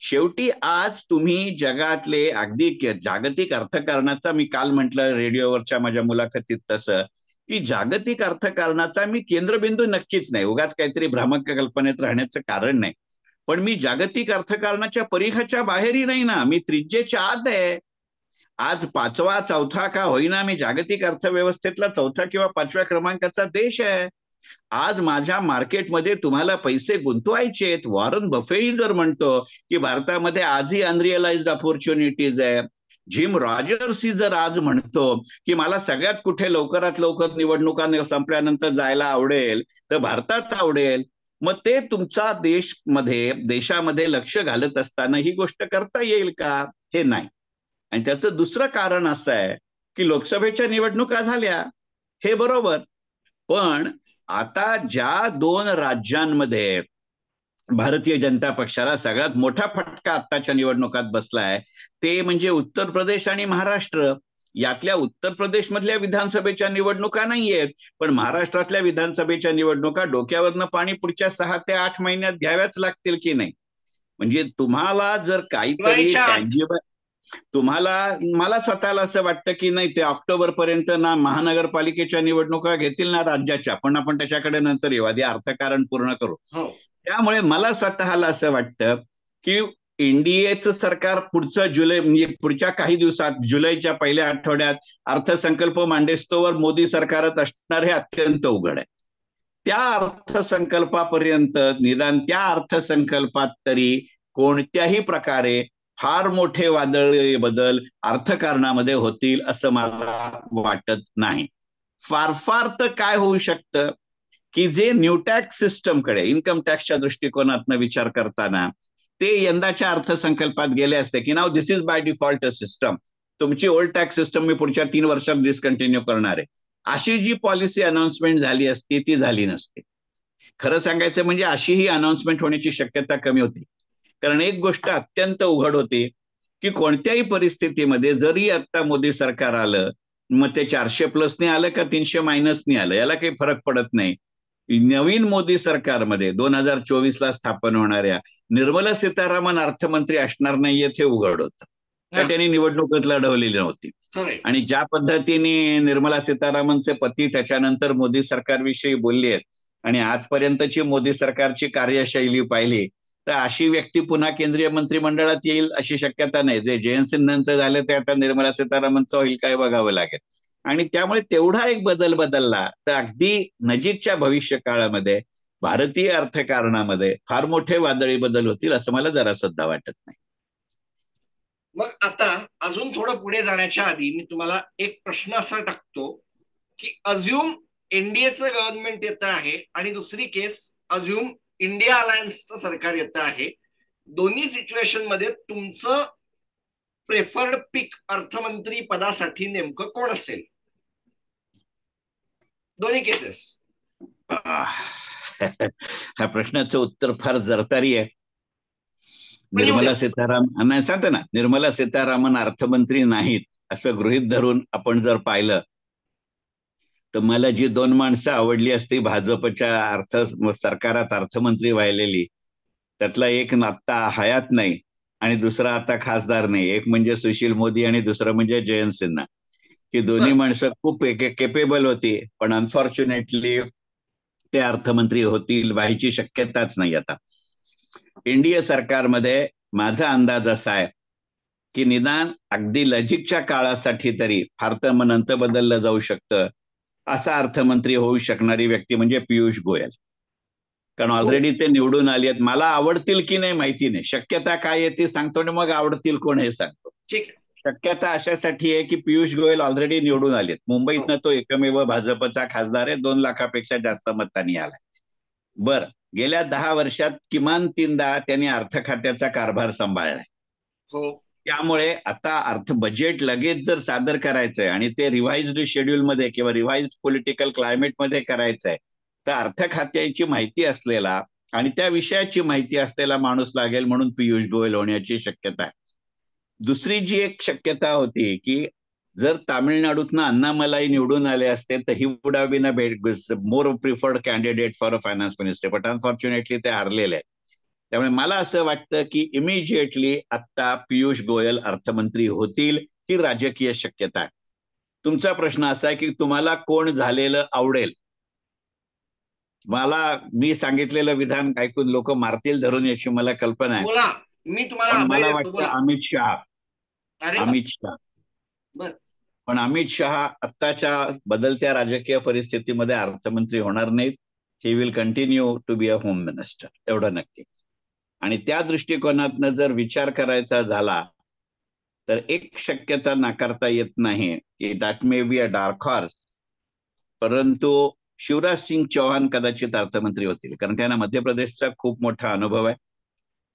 शेवटी आज तुम्ही जगातले अगदी जागतिक अर्थकारणाचा, मी काल म्हटलं रेडिओवरच्या माझ्या मुलाखतीत तसं, की जागतिक अर्थकारणाचा मी केंद्रबिंदू नक्कीच नाही, उगाच काहीतरी भ्रामक कल्पनेत राहण्याचं कारण नाही. पण मी जागतिक अर्थकारणाच्या परिघाच्या बाहेरही नाही ना, मी त्रिज्येच्या आत आहे. आज 5वा 4था का होईना मी जागतिक अर्थव्यवस्थेतला 4था किंवा 5व्या क्रमांकाचा देश आहे. आज माझ्या मार्केटमध्ये तुम्हाला पैसे गुंतवायचे. वॉरन बफेही जर म्हणतो की भारतामध्ये आजही अनरिअलाइज्ड अपॉर्च्युनिटीज आहे, जिम रॉजर्सही जर आज म्हणतो की मला सगळ्यात कुठे लवकरात लवकर निवडणुका संपल्यानंतर जायला आवडेल तर भारतात आवडेल, मग ते तुमचा देशामध्ये लक्ष घालत असताना ही गोष्ट करता येईल का? हे नाही. आणि त्याचं दुसरं कारण असं आहे की लोकसभेच्या निवडणुका झाल्या, हे बरोबर, पण आता ज्या 2 राज्यांमध्ये भारतीय जनता पक्षाला सगळ्यात मोठा फटका आत्ताच्या निवडणुकात बसला आहे ते म्हणजे उत्तर प्रदेश आणि महाराष्ट्र. यातल्या उत्तर प्रदेशमधल्या विधानसभेच्या निवडणुका नाहीयेत, पण महाराष्ट्रातल्या विधानसभेच्या निवडणुका डोक्यावरनं पाणी पुढच्या 6 ते 8 महिन्यात घ्याव्याच लागतील की नाही. म्हणजे तुम्हाला जर काहीतरी दिवाळीच्या आत. टँजिबल, तुम्हाला, मला स्वतःला असं वाटतं की नाही ते ऑक्टोबर पर्यंत ना महानगरपालिकेच्या निवडणुका घेतील ना राज्याच्या, पण आपण त्याच्याकडे नंतर येऊ, आधी अर्थकारण पूर्ण करू. हो. त्यामुळे मला स्वतःला असं वाटतं की एनडीएचं सरकार पुढचं जुलै म्हणजे पुढच्या काही दिवसात जुलैच्या पहिल्या आठवड्यात अर्थसंकल्प मांडेस्तोवर मोदी सरकारच असणार हे अत्यंत उघड आहे. त्या अर्थसंकल्पापर्यंत निदान त्या अर्थसंकल्पात तरी कोणत्याही प्रकारे फार मोठे वादळी बदल अर्थकारणामध्ये होतील असं मला वाटत नाही. फार फार तर काय होऊ शकतं की जे न्यू टॅक्स सिस्टमकडे इन्कम टॅक्सच्या दृष्टिकोनातून विचार करताना ते यंदाच्या अर्थसंकल्पात गेले असते की now this is by default a system, तुमची ओल्ड टॅक्स सिस्टम मी पुढच्या 3 वर्षात डिस्कंटिन्यू करणार आहे, अशी जी पॉलिसी अनाउन्समेंट झाली असती ती झाली नसते. खरं सांगायचं म्हणजे अशी ही अनाउन्समेंट होण्याची शक्यता कमी होती. कारण एक गोष्ट अत्यंत उघड होती की कोणत्याही परिस्थितीमध्ये जरी आता मोदी सरकार आलं, मग ते 400+ आलं का 300- आलं याला काही फरक पडत नाही. नवीन मोदी सरकारमध्ये 2024ला स्थापन होणाऱ्या निर्मला सीतारामन अर्थमंत्री असणार नाहीयेत हे उघड होतं. का त्यांनी निवडणूकच लढवलेली नव्हती. आणि ज्या पद्धतीने निर्मला सीतारामनचे पती त्याच्यानंतर मोदी सरकारविषयी बोलले आहेत आणि आजपर्यंतची मोदी सरकारची कार्यशैली पाहिली तर अशी व्यक्ती पुन्हा केंद्रीय मंत्रिमंडळात येईल अशी शक्यता नाही. जे जयंत सिन्हांचं झालं ते आता निर्मला सीतारामनचं होईल काय बघावं लागेल. आणि त्यामुळे तेवढा एक बदल बदलला तर अगदी नजीकच्या भविष्य काळामध्ये भारतीय अर्थकारणामध्ये फार मोठे वादळी बदल होतील असं मला जरा सुद्धा वाटत नाही. मग आता अजून थोडं पुढे जाण्याच्या आधी मी तुम्हाला एक प्रश्न असा टाकतो की अज्युम एनडीएचं गव्हर्नमेंट येतं आहे आणि दुसरी केस अज्युम इंडिया अलायन्सचं सरकार येतं आहे. दोन्ही सिच्युएशन मध्ये तुमचं प्रेफर्ड पिक अर्थमंत्री पदासाठी नेमकं कोण असेल? दोन्ही केसेस. ह्या प्रश्नाचं उत्तर फार जरतारी आहे. निर्मला सीतारामन नाही सांगतो ना, निर्मला सीतारामन अर्थमंत्री नाहीत असं गृहीत धरून आपण जर पाहिलं तर मला जी 2 माणसं आवडली असती भाजपच्या सरकारात अर्थमंत्री व्हायलेली, त्यातला एक आत्ता हयात नाही आणि दुसरा आता खासदार नाही. एक म्हणजे सुशील मोदी आणि दुसरं म्हणजे जयंत सिन्हा. ही दोन्ही माणसं खूप केपेबल होती, पण अनफॉर्च्युनेटली ते अर्थमंत्री होतील व्हायची शक्यताच नाही. आता एनडीए सरकारमध्ये माझा अंदाज असा आहे की निदान अगदी नजीकच्या काळासाठी तरी फार तर नंतर बदललं जाऊ शकतं असा अर्थमंत्री होऊ शकणारी व्यक्ती म्हणजे पियुष गोयल. कारण ऑलरेडी ते निवडून आली आहेत. मला आवडतील की नाही माहिती नाही, शक्यता काय आहे ती सांगतो आणि मग आवडतील कोण हे सांगतो. शक्यता अशासाठी आहे की पियुष गोयल ऑलरेडी निवडून आलेत. मुंबईतनं तो एकमेव भाजपचा खासदार आहे, 2 लाखापेक्षा जास्त मतांनी आलाय. बर, गेल्या 10 वर्षात किमान 3दा त्यांनी अर्थ खात्याचा कारभार सांभाळलाय. त्यामुळे आता अर्थ बजेट लगेच जर सादर करायचंय आणि ते रिवाइज्ड शेड्यूल मध्ये किंवा रिवाइज्ड पॉलिटिकल क्लायमेट मध्ये करायचंय तर अर्थ खात्याची माहिती असलेला आणि त्या विषयाची माहिती असलेला माणूस लागेल, म्हणून पियुष गोयल होण्याची शक्यता आहे. दुसरी जी एक शक्यता होती की जर तामिळनाडूतनं अण्णामलाई निवडून आले असते तर he would have been a more preferred candidate for a finance minister, but unfortunately ते हारलेले आहेत. त्यामुळे मला असं वाटतं की इमिजिएटली आता पियुष गोयल अर्थमंत्री होतील ही राजकीय शक्यता आहे. तुमचा प्रश्न असा आहे की तुम्हाला कोण झालेलं आवडेल. मला मी सांगितलेलं विधान ऐकून लोक मारतील धरून याची मला कल्पना आहे. मी तुम्हाला मला वाटतं अमित शहा. पण अमित शहा आत्ताच्या बदलत्या राजकीय परिस्थितीमध्ये अर्थमंत्री होणार नाहीत. He will continue to be a home minister, एवढं नक्की. आणि त्या दृष्टिकोनातनं जर विचार करायचा झाला तर एक शक्यता नाकारता येत नाही की that may be a dark horse, परंतु शिवराज सिंग चौहान कदाचित अर्थमंत्री होतील. कारण त्यांना मध्य प्रदेशचा खूप मोठा अनुभव आहे.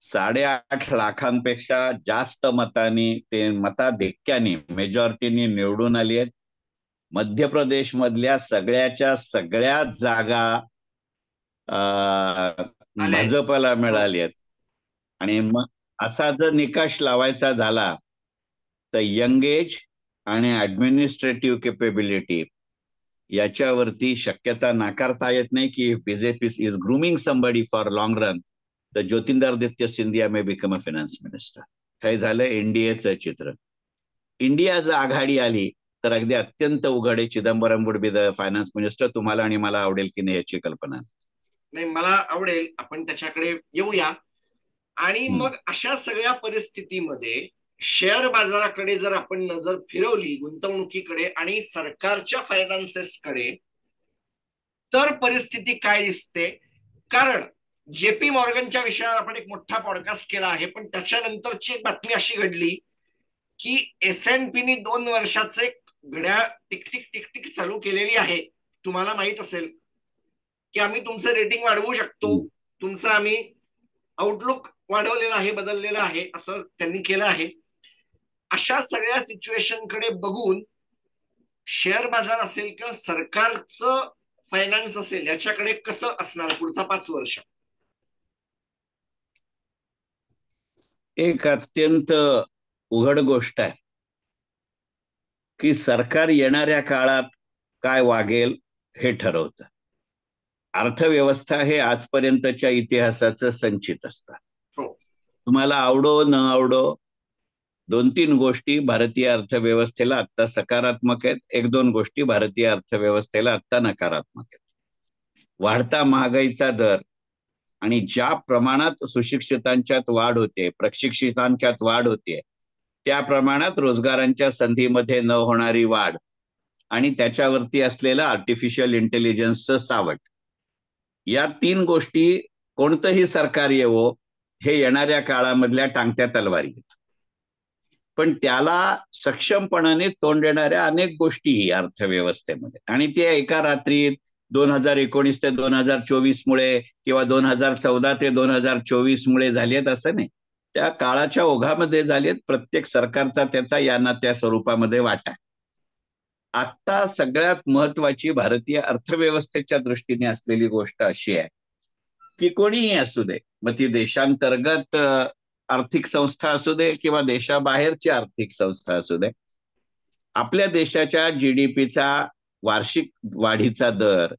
8.5 लाखांपेक्षा जास्त मतांनी ते मताधिक्याने मेजॉरिटीनी निवडून आली आहेत. मध्य प्रदेश मधल्या सगळ्या जागा आल्या भाजपला मिळाली आहेत. आणि मग असा जर निकष लावायचा झाला तर यंग एज आणि ऍडमिनिस्ट्रेटिव्ह केपेबिलिटी याच्यावरती शक्यता नाकारता येत नाही की BJP is grooming somebody for long run तर Jyotiraditya Scindia may become a finance minister. हे झालं एनडीएचं चित्र. इंडिया जर आघाडी आली तर अगदी अत्यंत उघड आहे, Chidambaram would be the finance minister. तुम्हाला आणि मला आवडेल की नाही याची कल्पना नाही, मला आवडेल, आपण त्याच्याकडे येऊया. आणि नाही. मग अशा सगळ्या परिस्थितीमध्ये शेअर बाजाराकडे जर आपण नजर फिरवली, गुंतवणुकीकडे आणि सरकारच्या फायनान्सेसकडे, तर परिस्थिती काय दिसते? कारण जेपी मॉर्गनच्या विषयावर आपण एक मोठा पॉडकास्ट केला आहे, पण त्याच्यानंतरची एक बातमी अशी घडली की S&P 2 वर्षाचे घड्याळ टिकटिक टिकटिक चालू केलेली आहे. तुम्हाला माहित असेल की आम्ही तुमचं रेटिंग वाढवू शकतो, तुमचं आम्ही आउटलुक वाढवलेलं आहे, बदललेलं आहे, असं त्यांनी केलं आहे. अशा सगळ्या सिच्युएशनकडे बघून शेअर बाजार असेल किंवा सरकारचं फायनान्स असेल याच्याकडे कसं असणार पुढचा 5 वर्ष? एक अत्यंत उघड गोष्ट आहे की सरकार येणाऱ्या काळात काय वागेल हे ठरवतं. अर्थव्यवस्था हे आजपर्यंतच्या इतिहासाचं संचित असतं. हो. तुम्हाला आवडो न आवडो 2-3 गोष्टी भारतीय अर्थव्यवस्थेला आत्ता सकारात्मक आहेत, 1-2 गोष्टी भारतीय अर्थव्यवस्थेला आत्ता नकारात्मक आहेत. वाढता महागाईचा दर आणि ज्या प्रमाणात सुशिक्षितांच्यात वाढ होते, प्रशिक्षितांच्यात वाढ होते, त्या प्रमाणात रोजगारांच्या संधीमध्ये न होणारी वाढ आणि त्याच्यावरती असलेलं आर्टिफिशियल इंटेलिजन्सचं सावट, या 3 गोष्टी कोणतंही सरकार येवो हे येणाऱ्या काळामधल्या टांगत्या तलवारी आहेत. पण त्याला सक्षमपणाने तोंड देणाऱ्या अनेक गोष्टी अर्थव्यवस्थेमध्ये, आणि त्या एका रात्रीत 2019 ते 2024 मुळे किंवा 2014 ते 2024 मुळे झालेत असं नाही. त्या काळाच्या ओघामध्ये झालेत. प्रत्येक सरकारचा त्याचा या ना त्या स्वरूपामध्ये वाटा. आता सगळ्यात महत्वाची भारतीय अर्थव्यवस्थेच्या दृष्टीने असलेली गोष्ट अशी आहे की कोणीही असू दे, मग ती देशांतर्गत आर्थिक संस्था असू दे किंवा देशाबाहेरची आर्थिक संस्था असू दे, आपल्या देशाच्या जीडीपीचा वार्षिक वाढीचा दर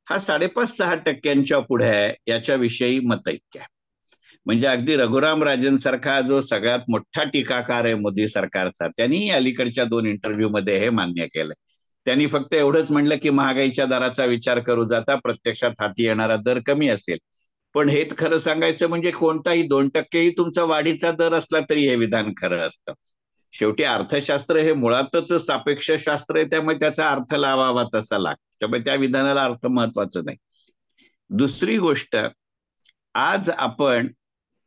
हा 5.5-6% पुढे आहे याच्याविषयी मतैक्य आहे. म्हणजे अगदी रघुराम राजन सारखा जो सगळ्यात मोठा टीकाकार आहे मोदी सरकारचा, त्यांनी अलीकडच्या 2 इंटरव्ह्यू मध्ये हे मान्य केलंय. त्यांनी फक्त एवढंच म्हणलं की महागाईच्या दराचा विचार करू जाता प्रत्यक्षात हाती येणारा दर कमी असेल. पण हे खरं सांगायचं म्हणजे कोणताही 2% तुमचा वाढीचा दर असला तरी हे विधान खरं असतं. शेवटी अर्थशास्त्र हे मुळातच सापेक्ष शास्त्र आहे, त्यामुळे त्याचा अर्थ लावावा तसा लागतो. त्यामुळे त्या विधानाला अर्थ महत्वाचं नाही. दुसरी गोष्ट, आज आपण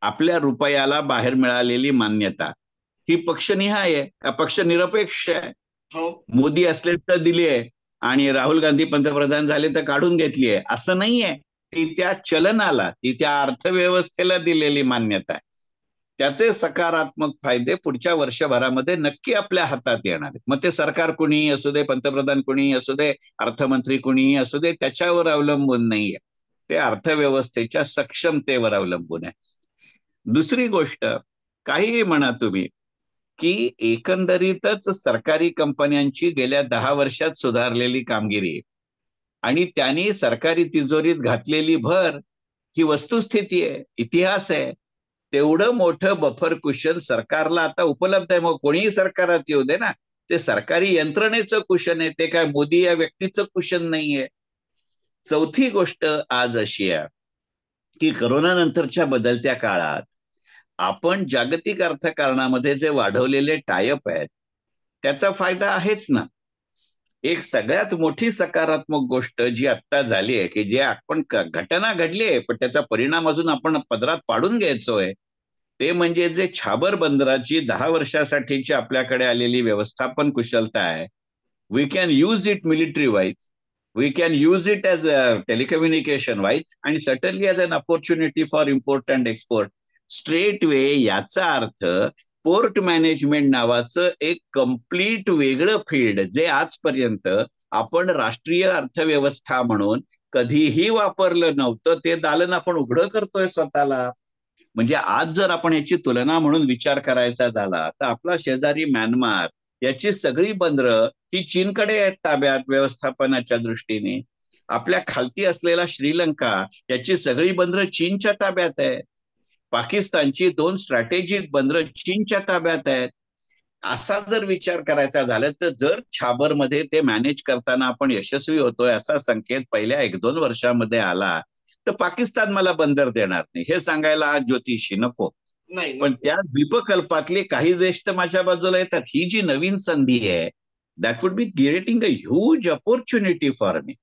आपल्या रुपयाला बाहेर मिळालेली मान्यता ही पक्षनिहाय आहे, पक्षनिरपेक्ष आहे. मोदी असले तर दिली आहे आणि राहुल गांधी पंतप्रधान झाले तर काढून घेतली आहे असं नाहीये. ती त्या चलनाला, ती त्या अर्थव्यवस्थेला दिलेली मान्यता आहे. त्याचे सकारात्मक फायदे पुढच्या वर्षभरामध्ये नक्की आपल्या हातात येणार आहेत. मग ते सरकार कुणीही असू दे, पंतप्रधान कुणीही असू दे, अर्थमंत्री कुणीही असू दे, त्याच्यावर अवलंबून नाहीये. ते अर्थव्यवस्थेच्या सक्षमतेवर अवलंबून आहे. दुसरी गोष्ट, काहीही म्हणा तुम्ही, की एकंदरीतच सरकारी कंपन्यांची गेल्या 10 वर्षात सुधारलेली कामगिरी आणि त्यांनी सरकारी तिजोरीत घातलेली भर ही वस्तुस्थिती आहे, इतिहास आहे. तेवढं मोठं बफर कुशन सरकारला आता उपलब्ध आहे. मग कोणीही सरकारात येऊ दे ना, ते सरकारी यंत्रणेचं कुशन आहे, ते काय मोदी या व्यक्तीचं कुशन नाहीये. चौथी गोष्ट आज अशी आहे की करोना नंतरच्या बदलत्या काळात आपण जागतिक अर्थकारणामध्ये जे वाढवलेले टायअप आहेत त्याचा फायदा आहेच ना. एक सगळ्यात मोठी सकारात्मक गोष्ट जी आत्ता झाली आहे की जे आपण घटना घडली आहे पण त्याचा परिणाम अजून आपण पदरात पाडून घ्यायचोय, ते म्हणजे जे छाबर बंदराची 10 वर्षासाठीची आपल्याकडे आलेली व्यवस्थापन कुशलता आहे. We can use it military wise, we can use it as a telecommunication wise आणि certainly as an opportunity for import and export. Straight way याचा अर्थ पोर्ट मॅनेजमेंट नावाचं एक कम्प्लीट वेगळं फील्ड जे आजपर्यंत आपण राष्ट्रीय अर्थव्यवस्था म्हणून कधीही वापरलं नव्हतं ते दालन आपण उघडं करतोय स्वतःला. म्हणजे आज जर आपण याची तुलना म्हणून विचार करायचा झाला तर आपला शेजारी म्यानमार याची सगळी बंदरं ही चीनकडे आहेत ताब्यात व्यवस्थापनाच्या दृष्टीने. आपल्या खालती असलेला श्रीलंका याची सगळी बंदरं चीनच्या ताब्यात आहे. पाकिस्तानची 2 स्ट्रॅटेजिक बंदरं चीनच्या ताब्यात आहेत. असा जर विचार करायचा झाला तर जर छाबरमध्ये ते मॅनेज करताना आपण यशस्वी होतोय असा संकेत पहिल्या 1-2 वर्षामध्ये आला तर पाकिस्तान मला बंदर देणार नाही हे सांगायला आज ज्योतिषी नको. नाही पण नको. त्या द्वीपकल्पातले काही देश तर माझ्या बाजूला येतात. ही जी नवीन संधी आहे that would be creating a huge opportunity for me.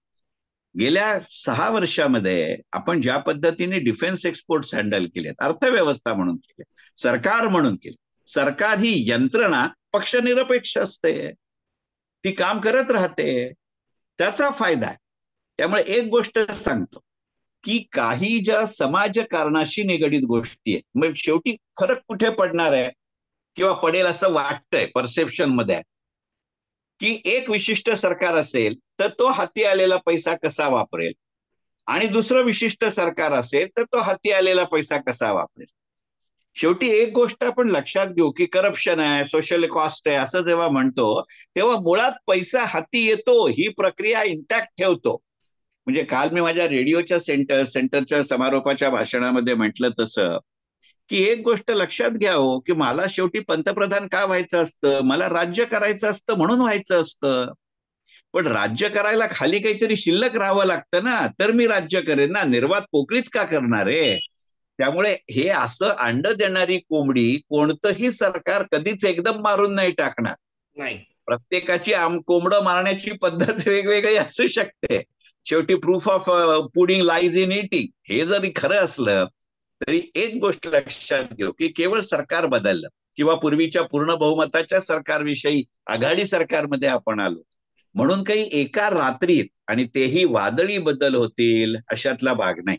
गेल्या 6 वर्षामध्ये आपण ज्या पद्धतीने डिफेन्स एक्सपोर्ट्स हँडल केलेत, अर्थव्यवस्था म्हणून केले, सरकार म्हणून केले. सरकार ही यंत्रणा पक्षनिरपेक्ष असते, ती काम करत राहते, त्याचा फायदा आहे. त्यामुळे एक गोष्ट सांगतो की काही ज्या समाजकारणाशी निगडीत गोष्टी आहेत मग शेवटी फरक कुठे पडणार आहे किंवा पडेल असं वाटतंय परसेप्शन मध्ये आहे, की एक विशिष्ट सरकार असेल तर तो हाती आलेला पैसा कसा वापरेल आणि दुसरं विशिष्ट सरकार असेल तर तो हाती आलेला पैसा कसा वापरेल. शेवटी एक गोष्ट आपण लक्षात घेऊ की करप्शन आहे, सोशल कॉस्ट आहे असं जेव्हा म्हणतो तेव्हा मुळात पैसा हाती येतो ही प्रक्रिया इंटॅक्ट ठेवतो. म्हणजे काल मी माझ्या रेडिओच्या सेंटरच्या समारोपाच्या भाषणामध्ये म्हटलं तसं की एक गोष्ट लक्षात घ्या हो की मला शेवटी पंतप्रधान का व्हायचं असतं, मला राज्य करायचं असतं म्हणून व्हायचं असतं. पण राज्य करायला खाली काहीतरी शिल्लक राहावं लागतं ना, तर मी राज्य करेन ना, निर्वात पोकळीच का करणार आहे. त्यामुळे हे असं अंड देणारी कोंबडी कोणतंही सरकार कधीच एकदम मारून नाही टाकणार. नाही. प्रत्येकाची कोंबडं मारण्याची पद्धत वेगवेगळी असू शकते. शेवटी proof of pudding lies in eating हे जरी खरं असलं तरी एक गोष्ट लक्षात घेऊ की केवळ सरकार बदललं किंवा पूर्वीच्या पूर्ण बहुमताच्या सरकारविषयी आघाडी सरकारमध्ये आपण आलो म्हणून काही एका रात्रीत आणि तेही वादळी बदल होतील अशातला भाग नाही.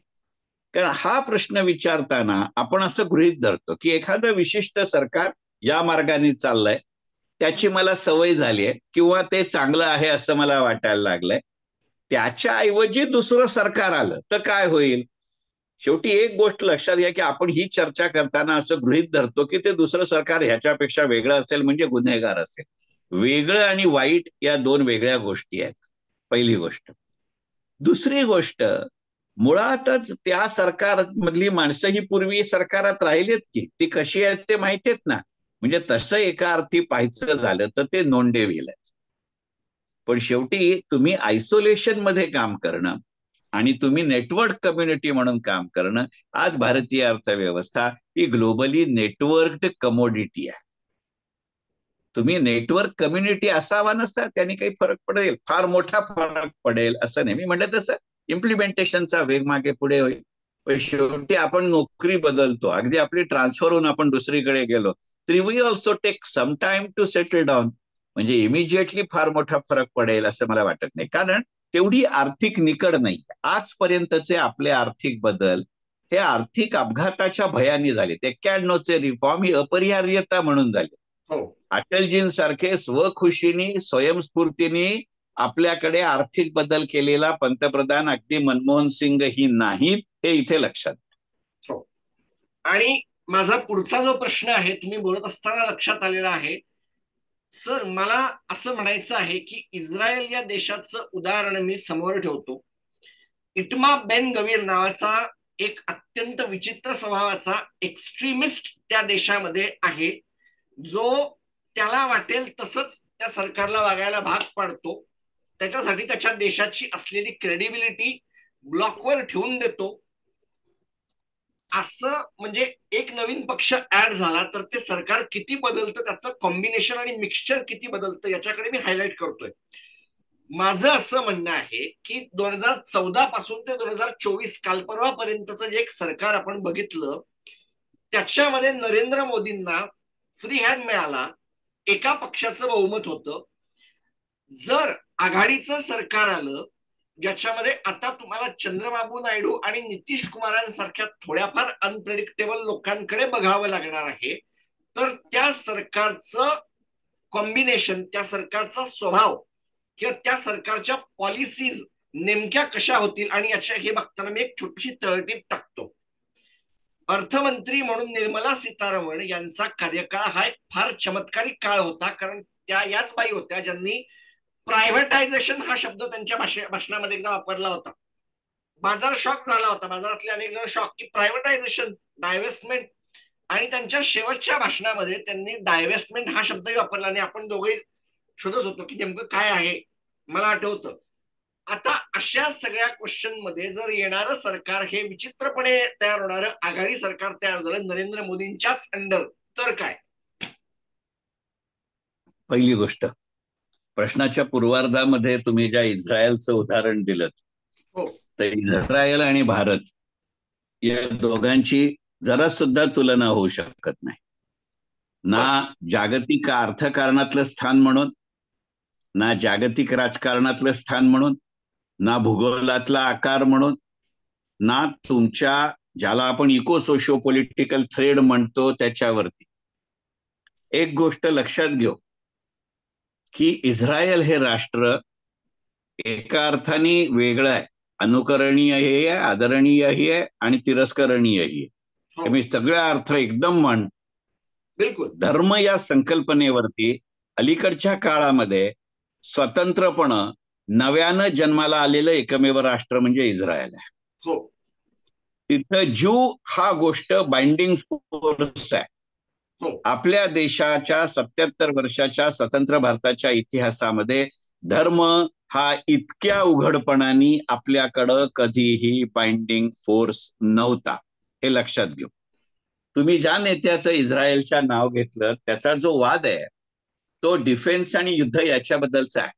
कारण हा प्रश्न विचारताना आपण असं गृहीत धरतो की एखादं विशिष्ट सरकार या मार्गाने चाललंय, त्याची मला सवय झाली आहे किंवा ते चांगलं आहे असं मला वाटायला लागलंय, त्याच्या ऐवजी दुसरं सरकार आलं तर काय होईल. शेवटी एक गोष्ट लक्षात घ्या की आपण ही चर्चा करताना असं गृहीत धरतो की ते दुसरं सरकार ह्याच्यापेक्षा वेगळं असेल म्हणजे गुन्हेगार असेल. वेगळं आणि वाईट या 2 वेगळ्या गोष्टी आहेत, पहिली गोष्ट. दुसरी गोष्ट, मुळातच त्या सरकार मधली माणसं ही पूर्वी सरकारात राहिलीत की ती कशी आहेत ते माहितीत ना. म्हणजे तसं एका अर्थी पाहायचं झालं तर ते नोंदेवील आहेत. पण शेवटी तुम्ही आयसोलेशन मध्ये काम करणं आणि तुम्ही नेटवर्क कम्युनिटी म्हणून काम करणं, आज भारतीय अर्थव्यवस्था ही ग्लोबली नेटवर्क्ड कमोडिटी आहे. तुम्ही नेटवर्क कम्युनिटी असावा नसा त्यांनी काही फरक पडेल, फार मोठा फरक पडेल असं नाही. मी म्हटलं तसं इम्प्लिमेंटेशनचा वेग मागे पुढे होईल, पण शेवटी आपण नोकरी बदलतो, अगदी आपली ट्रान्सफर होऊन आपण दुसरीकडे गेलो तरी we also take some time to settle down. म्हणजे इमिजिएटली फार मोठा फरक पडेल असं मला वाटत नाही, कारण तेवढी आर्थिक निकड नाही. आजपर्यंतचे आपले आर्थिक बदल हे आर्थिक अपघाताच्या भयाने झाले. 91चे रिफॉर्म ही अपरिहार्यता म्हणून झाले. हो. अटलजींसारखे स्वखुशीनी स्वयंस्फूर्तीने आपल्याकडे आर्थिक बदल केलेला पंतप्रधान अगदी मनमोहन सिंग ही नाहीत, हे इथे लक्षात. हो. आणि माझा पुढचा जो प्रश्न आहे तुम्ही बोलत असताना लक्षात आलेला आहे सर, मला असं म्हणायचं आहे की इस्रायल या देशाचं उदाहरण मी समोर ठेवतो. इटमा बेन गवीर नावाचा एक अत्यंत विचित्र स्वभावाचा एक्स्ट्रीमिस्ट त्या देशामध्ये आहे, जो त्याला वाटेल तसंच त्या सरकारला वागायला भाग पाडतो, त्याच्यासाठी त्याच्या देशाची असलेली क्रेडिबिलिटी ब्लॉकवर ठेवून देतो. असं म्हणजे एक नवीन पक्ष ऍड झाला तर ते सरकार किती बदलतं, त्याचं कॉम्बिनेशन आणि मिक्सचर किती बदलतं याच्याकडे मी हायलाइट करतोय. माझं असं म्हणणं आहे की 2014 पासून ते 2024 काल परवापर्यंतचं जे एक सरकार आपण बघितलं त्याच्यामध्ये नरेंद्र मोदींना फ्री हँड मिळाला, एका पक्षाचं बहुमत होतं. जर आघाडीचं सरकार आलं ज्याच्यामध्ये आता तुम्हाला चंद्रबाबू नायडू आणि नितीश कुमारांसारख्या थोड्याफार अनप्रेडिक्टेबल लोकांकडे बघावं लागणार आहे, तर त्या सरकारचं कॉम्बिनेशन, त्या सरकारचा स्वभाव किंवा त्या सरकारच्या पॉलिसीज नेमक्या कशा होतील आणि याच्या हे बघताना मी एक छोटीशी तळटीप टाकतो. अर्थमंत्री म्हणून निर्मला सीतारामन यांचा कार्यकाळ हा एक फार चमत्कारिक काळ होता, कारण त्या याच बाई होत्या ज्यांनी प्रायव्हेटायझेशन हा शब्द त्यांच्या भाषणामध्ये एकदा वापरला होता. बाजार शॉक झाला होता, बाजारातले अनेक जण शॉक की प्रायव्हेटायझेशन, डायव्हेस्टमेंट, आणि त्यांच्या शेवटच्या भाषणामध्ये त्यांनी डायव्हेस्टमेंट हा शब्दही वापरला आणि आपण दोघे शोधत होतो की नेमकं काय आहे. मला आठवतं आता अशा सगळ्या क्वेश्चन मध्ये जर येणारं सरकार हे विचित्रपणे तयार होणारं आघाडी सरकार तयार झालं नरेंद्र मोदींच्याच अंडर, तर काय? पहिली गोष्ट, प्रश्नाच्या पूर्वार्धामध्ये तुम्ही ज्या इस्रायलचं उदाहरण दिलं, हो, तर इस्रायल आणि भारत या दोघांची जरा सुद्धा तुलना होऊ शकत नाही. ना जागतिक अर्थकारणातलं स्थान म्हणून, ना जागतिक राजकारणातलं स्थान म्हणून, ना भूगोलातला आकार म्हणून, ना तुमच्या ज्याला आपण इको सोशो पॉलिटिकल थ्रेड म्हणतो त्याच्यावरती. एक गोष्ट लक्षात घेऊ की इस्रायल हे राष्ट्र एका अर्थाने वेगळं आहे, अनुकरणीयही आहे, आदरणीयही आहे आणि तिरस्करणीयही आहे. मी सगळ्या अर्थ एकदम मान. बिलकुल. धर्म या संकल्पनेवरती अलीकडच्या काळामध्ये स्वतंत्रपणे नव्यानं जन्माला आलेलं एकमेव राष्ट्र म्हणजे इस्रायल आहे. हो, तिथं ज्यू हा गोष्ट बाइंडिंग फोर्स आहे. हो, आपल्या देशाच्या 77 वर्षाच्या स्वतंत्र भारताच्या इतिहासामध्ये धर्म हा इतक्या उघडपणाने आपल्याकडं कधीही बाइंडिंग फोर्स नव्हता, हे लक्षात घेऊ. तुम्ही ज्या नेत्याचं इस्रायलच्या नाव घेतलं त्याचा जो वाद आहे तो डिफेन्स आणि युद्ध याच्याबद्दलचा आहे.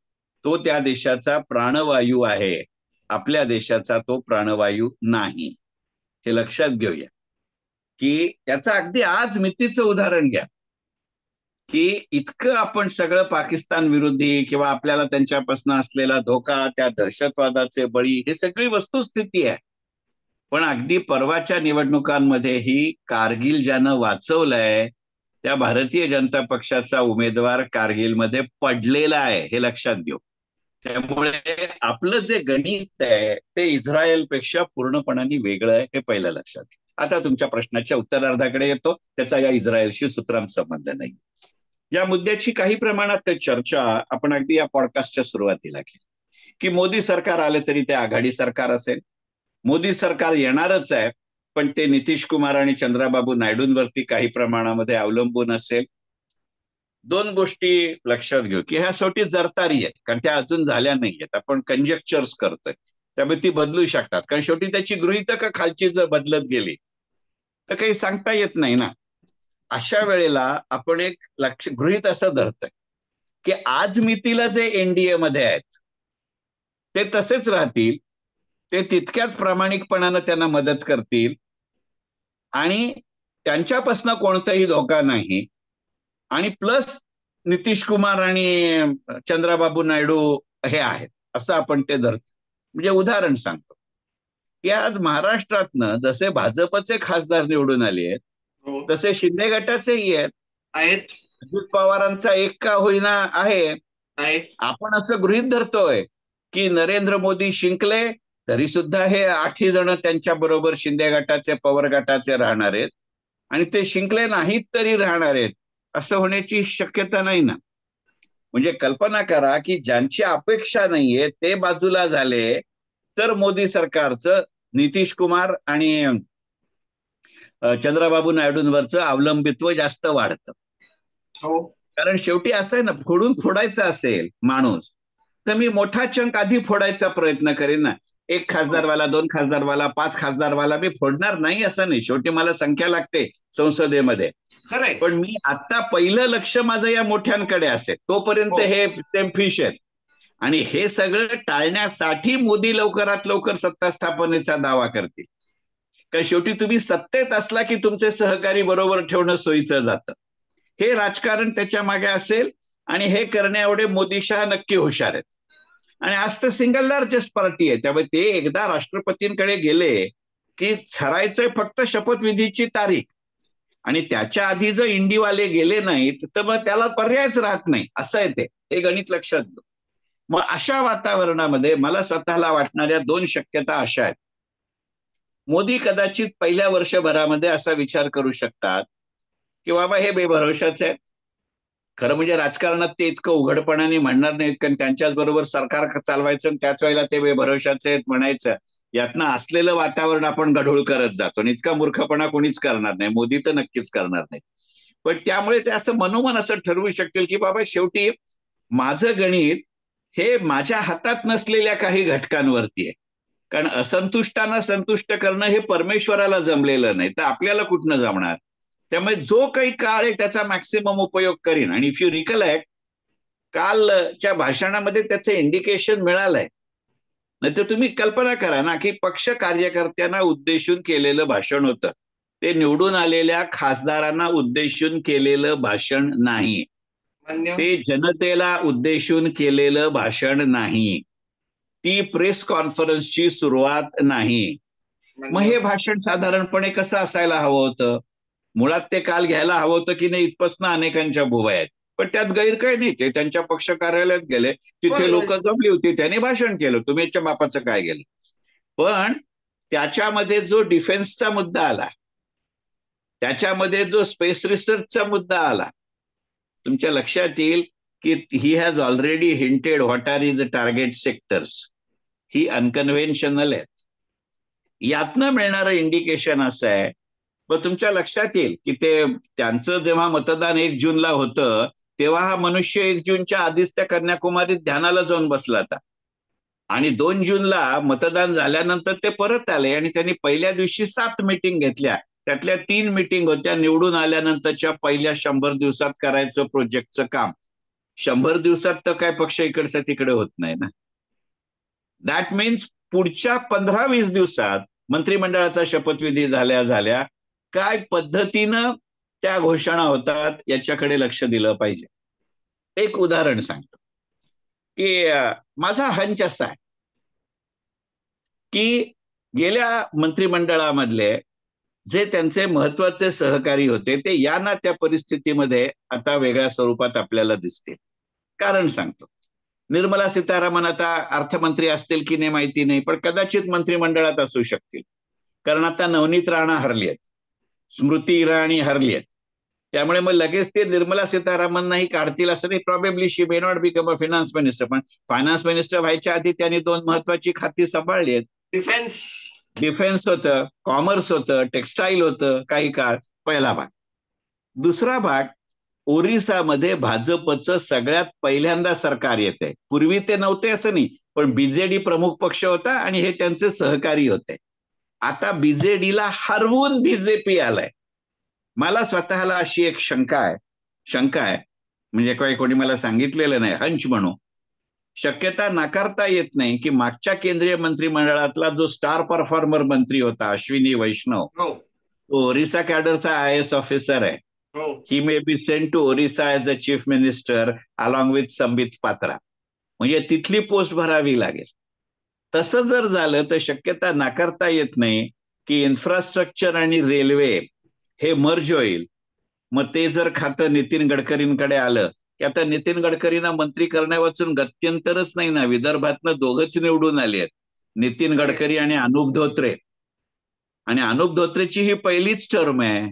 तो त्या देशाचा प्राणवायू आहे, आपल्या देशाचा तो प्राणवायू नाही, हे लक्षात घेऊया. की त्याचं अगदी आज मितीचं उदाहरण घ्या की इतकं आपण सगळं पाकिस्तान विरोधी किंवा आपल्याला त्यांच्यापासून असलेला धोका, त्या दहशतवादाचे बळी, हे सगळी वस्तुस्थिती आहे. पण अगदी परवाच्या निवडणुकांमध्येही कारगिल ज्यानं वाचवलंय त्या भारतीय जनता पक्षाचा उमेदवार कारगिलमध्ये पडलेला आहे, हे लक्षात घेऊ. त्यामुळे आपलं जे गणित आहे ते इस्रायलपेक्षा पूर्णपणाने वेगळं आहे, हे पहिलं लक्षात घ्या. आता तुमच्या प्रश्नाच्या उत्तरार्धाकडे येतो. त्याचा या इस्रायलशी सुतराम संबंध नाही. या मुद्द्याची काही प्रमाणात चर्चा आपण अगदी या पॉडकास्टच्या सुरुवातीला केली की मोदी सरकार आले तरी ते आघाडी सरकार असेल, मोदी सरकार येणारच आहे पण ते नितीश कुमार आणि चंद्राबाबू नायडूंवरती काही प्रमाणामध्ये अवलंबून असेल. दोन गोष्टी लक्षात घेऊ की ह्या शेवटी जरतारी आहेत, कारण त्या अजून झाल्या नाहीयेत. आपण कंजेक्चर्स करतोय, त्यामुळे ती बदलू शकतात, कारण शेवटी त्याची गृहीतकं खालची जर बदलत गेली तर काही सांगता येत नाही ना. अशा वेळेला आपण एक गृहीत असं धरतोय की आज मितीला जे एनडीए मध्ये आहेत ते तसेच राहतील, ते तितक्याच प्रामाणिकपणानं त्यांना मदत करतील आणि त्यांच्यापासून कोणताही धोका नाही. आणि प्लस नितीश कुमार आणि चंद्राबाबू नायडू हे आहेत असं आपण ते धरतो. म्हणजे उदाहरण सांगतो की आज महाराष्ट्रातनं जसे भाजपचे खासदार निवडून आले आहेत तसे शिंदे गटाचेही आहेत. अजित पवारांचा एक का होईना आहे. आपण असं गृहीत धरतोय की नरेंद्र मोदी शिंकले तरी सुद्धा हे 8 जण त्यांच्या बरोबर शिंदे गटाचे, पवार गटाचे राहणार आहेत आणि ते शिंकले नाहीत तरी राहणार आहेत, असं होण्याची शक्यता नाही ना. म्हणजे कल्पना करा की ज्यांची अपेक्षा नाहीये ते बाजूला झाले तर मोदी सरकारचं नितीश कुमार आणि चंद्राबाबू नायडूंवरचं अवलंबित्व जास्त वाढतं. हो, कारण शेवटी असं आहे ना, फोडायचा असेल माणूस तर मी मोठा चंक आधी फोडायचा प्रयत्न करेन ना. 1 खासदारवाला, 2 खासदारवाला, 5 खासदारवाला मी फोडणार नाही असं नाही. शेवटी मला संख्या लागते संसदेमध्ये. खरंय. पण मी आता पहिलं लक्ष माझं या मोठ्यांकडे असेल, तोपर्यंत हे सेम फिश आहेत. आणि हे सगळं टाळण्यासाठी मोदी लवकरात लवकर सत्ता स्थापनेचा दावा करतील. कारण शेवटी तुम्ही सत्तेत असला की तुमचे सहकारी बरोबर ठेवणं सोयीचं जातं. हे राजकारण त्याच्या मागे असेल आणि हे करण्या एवढे मोदी शहा नक्की हुशार आहेत. आणि आज तर सिंगल लार्जेस्ट पार्टी आहे, त्यामुळे ते एकदा राष्ट्रपतींकडे गेले की ठरायचंय फक्त शपथविधीची तारीख. आणि त्याच्या आधी जर इंडीवाले गेले नाहीत तर मग त्याला पर्यायच राहत नाही, असं आहे ते. हे गणित लक्षात घेऊ. मग अशा वातावरणामध्ये मला स्वतःला वाटणाऱ्या दोन शक्यता अशा आहेत. मोदी कदाचित पहिल्या वर्षभरामध्ये असा विचार करू शकतात की बाबा हे बेभरवशाच आहेत. खरं म्हणजे राजकारणात ते इतकं उघडपणाने म्हणणार नाहीत, कारण त्यांच्याच बरोबर सरकार चालवायचं आणि त्याच वेळेला ते बेभरवशाचे आहेत म्हणायचं, यातनं असलेलं वातावरण आपण गढूळ करत जातो. आणि इतका मूर्खपणा कोणीच करणार नाही, मोदी तर नक्कीच करणार नाही. पण त्यामुळे ते असं मनोमन असं ठरवू शकतील की बाबा शेवटी माझं गणित हे माझ्या हातात नसलेल्या काही घटकांवरती आहे. कारण असंतुष्टांना संतुष्ट करणं हे परमेश्वराला जमलेलं नाही, तर आपल्याला कुठनं जमणार. त्यामुळे जो काही काळ आहे त्याचा मॅक्सिमम उपयोग करीन. आणि इफ यू रिकलेक्ट, कालच्या भाषणामध्ये त्याचं इंडिकेशन मिळालंय. नाही तर तुम्ही कल्पना करा ना की पक्ष कार्यकर्त्यांना उद्देशून केलेलं भाषण होतं, ते निवडून आलेल्या खासदारांना उद्देशून केलेलं भाषण नाही, ते जनतेला उद्देशून केलेलं भाषण नाही, ती प्रेस कॉन्फरन्सची सुरुवात नाही. मग हे भाषण साधारणपणे कसं असायला हवं होतं? मुळात ते काल घ्यायला हवं होतं की नाही इथपासनं अनेकांच्या भुवा आहेत, पण त्यात गैर काही नाही. ते त्यांच्या पक्ष कार्यालयात गेले, तिथे लोक जमली होती, त्यांनी भाषण केलं, तुम्ही याच्या बापाचं काय गेलं. पण त्याच्यामध्ये जो डिफेन्सचा मुद्दा आला, त्याच्यामध्ये जो स्पेस रिसर्चचा मुद्दा आला, तुमच्या लक्षात येईल की he has already hinted what are is target sectors. ही अनकन्व्हेन्शनल आहेत. यातनं मिळणारं इंडिकेशन असं आहे. पण तुमच्या लक्षात येईल की ते त्यांचं जेव्हा मतदान 1 जूनला होतं, तेव्हा हा मनुष्य 1 जूनच्या आधीच त्या कन्याकुमारीत ध्यानाला जाऊन बसला होता. आणि 2 जूनला मतदान झाल्यानंतर ते परत आले आणि त्यांनी पहिल्या दिवशी 7 मीटिंग घेतल्या. त्यातल्या 3 मीटिंग होत्या निवडून आल्यानंतरच्या पहिल्या 100 दिवसात करायचं प्रोजेक्टचं काम. 100 दिवसात तर काय पक्ष इकडचा तिकडे होत नाही ना. दॅट मीन्स पुढच्या 15-20 दिवसात मंत्रिमंडळाचा शपथविधी झाल्या काय पद्धतीनं त्या घोषणा होतात याच्याकडे लक्ष दिलं पाहिजे. एक उदाहरण सांगतो की माझा हंच असा आहे की गेल्या मंत्रिमंडळामधले जे त्यांचे महत्वाचे सहकारी होते ते या ना त्या परिस्थितीमध्ये आता वेगळ्या स्वरूपात आपल्याला दिसते. कारण सांगतो. निर्मला सीतारामन आता अर्थमंत्री असतील की नाही माहिती नाही, पण कदाचित मंत्रिमंडळात असू शकतील. कारण आता नवनीत राणा हरली आहेत, स्मृती इराणी हरली आहेत. त्यामुळे मग लगेच ते निर्मला सीतारामन नाही काढतील असं नाही. Probably she may not become a finance minister, पण फायनान्स मिनिस्टर व्हायच्या आधी त्यांनी 2 महत्वाची खाती सांभाळली आहेत. डिफेन्स होतं, कॉमर्स होतं, टेक्स्टाईल होतं काही काळ. पहिला भाग. दुसरा भाग, ओरिसामध्ये भाजपचं सगळ्यात पहिल्यांदा सरकार येते. पूर्वी ते नव्हते असं नाही, पण बीजेडी प्रमुख पक्ष होता आणि हे त्यांचे सहकारी होते. आता बीजेडीला हरवून बीजेपी आलाय. मला स्वतःला अशी एक शंका आहे, म्हणजे काही कोणी मला सांगितलेलं नाही, हंच म्हणू, शक्यता नाकारता येत नाही की मागच्या केंद्रीय मंत्रिमंडळातला जो स्टार परफॉर्मर मंत्री होता अश्विनी वैष्णव, तो ओरिसा कॅडरचा IAS ऑफिसर आहे. He may be sent to Orissa as a chief minister along with Sambit Patra. म्हणजे तिथली पोस्ट भरावी लागेल. तसं जर झालं तर शक्यता नाकारता येत नाही की इन्फ्रास्ट्रक्चर आणि रेल्वे हे मर्ज होईल. मग ते जर खातं नितीन गडकरींकडे आलं की आता नितीन गडकरींना मंत्री करण्यावाचून गत्यंतरच नाही ना. विदर्भातनं दोघंच निवडून आले आहेत, नितीन गडकरी आणि अनुप धोत्रे. आणि अनुप धोत्रेची ही पहिलीच टर्म आहे.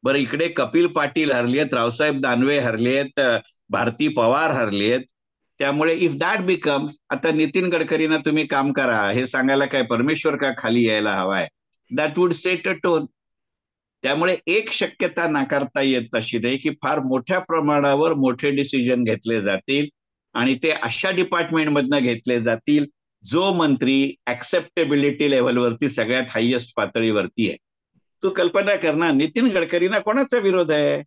बरं, इकडे कपिल पाटील हरलेत, रावसाहेब दानवे हरलेत, भारती पवार हरलेत. त्यामुळे इफ दॅट बिकम्स, आता नितीन गडकरींना तुम्ही काम करा हे सांगायला काय परमेश्वर का खाली यायला हवाय? That would set a tone. त्यामुळे एक शक्यता नाकारता येत अशी नाही की फार मोठ्या प्रमाणावर मोठे डिसिजन घेतले जातील आणि ते अशा डिपार्टमेंटमधनं घेतले जातील जो मंत्री ऍक्सेप्टेबिलिटी लेव्हलवरती सगळ्यात हायएस्ट पातळीवरती आहे. तू कल्पना कर ना, नितीन गडकरींना कोणाचा विरोध आहे?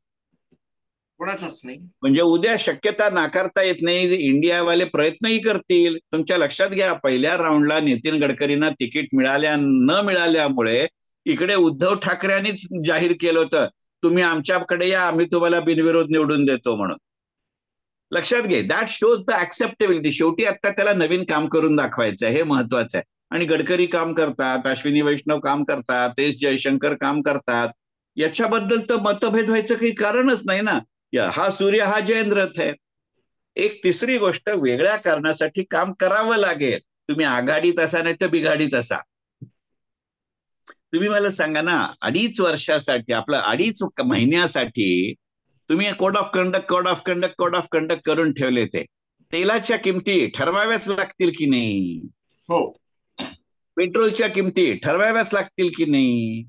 कोणाचाच नाही. म्हणजे उद्या शक्यता नाकारता येत नाही, इंडियावाले प्रयत्नही करतील. तुमच्या लक्षात घ्या, पहिल्या राऊंडला नितीन गडकरींना तिकीट न मिळाल्यामुळे इकडे उद्धव ठाकरेंनीच जाहीर केलं होतं तुम्ही आमच्याकडे या, आम्ही तुम्हाला बिनविरोध निवडून देतो म्हणून. लक्षात घे, दॅट शोज द ऍक्सेप्टेबिलिटी. शेवटी आता त्याला नवीन काम करून दाखवायचं आहे, हे महत्वाचं आहे. आणि गडकरी काम करतात, अश्विनी वैष्णव काम करतात, एस जयशंकर काम करतात, याच्याबद्दल तर मतभेद व्हायचं काही कारणच नाही ना. हा सूर्य हा जयंत रथ आहे. एक तिसरी गोष्ट, वेगळ्या कारणासाठी काम करावं लागेल. तुम्ही आघाडीत असा नाही तर बिघाडीत असा. तुम्ही मला सांगा ना, 2.5 वर्षासाठी, आपलं 2.5 महिन्यासाठी तुम्ही कोड ऑफ कंडक्ट करून ठेवले. ते तेलाच्या किमती ठरवाव्याच लागतील की नाही? हो पेट्रोलच्या किमती ठरवाव्याच लागतील की नाही?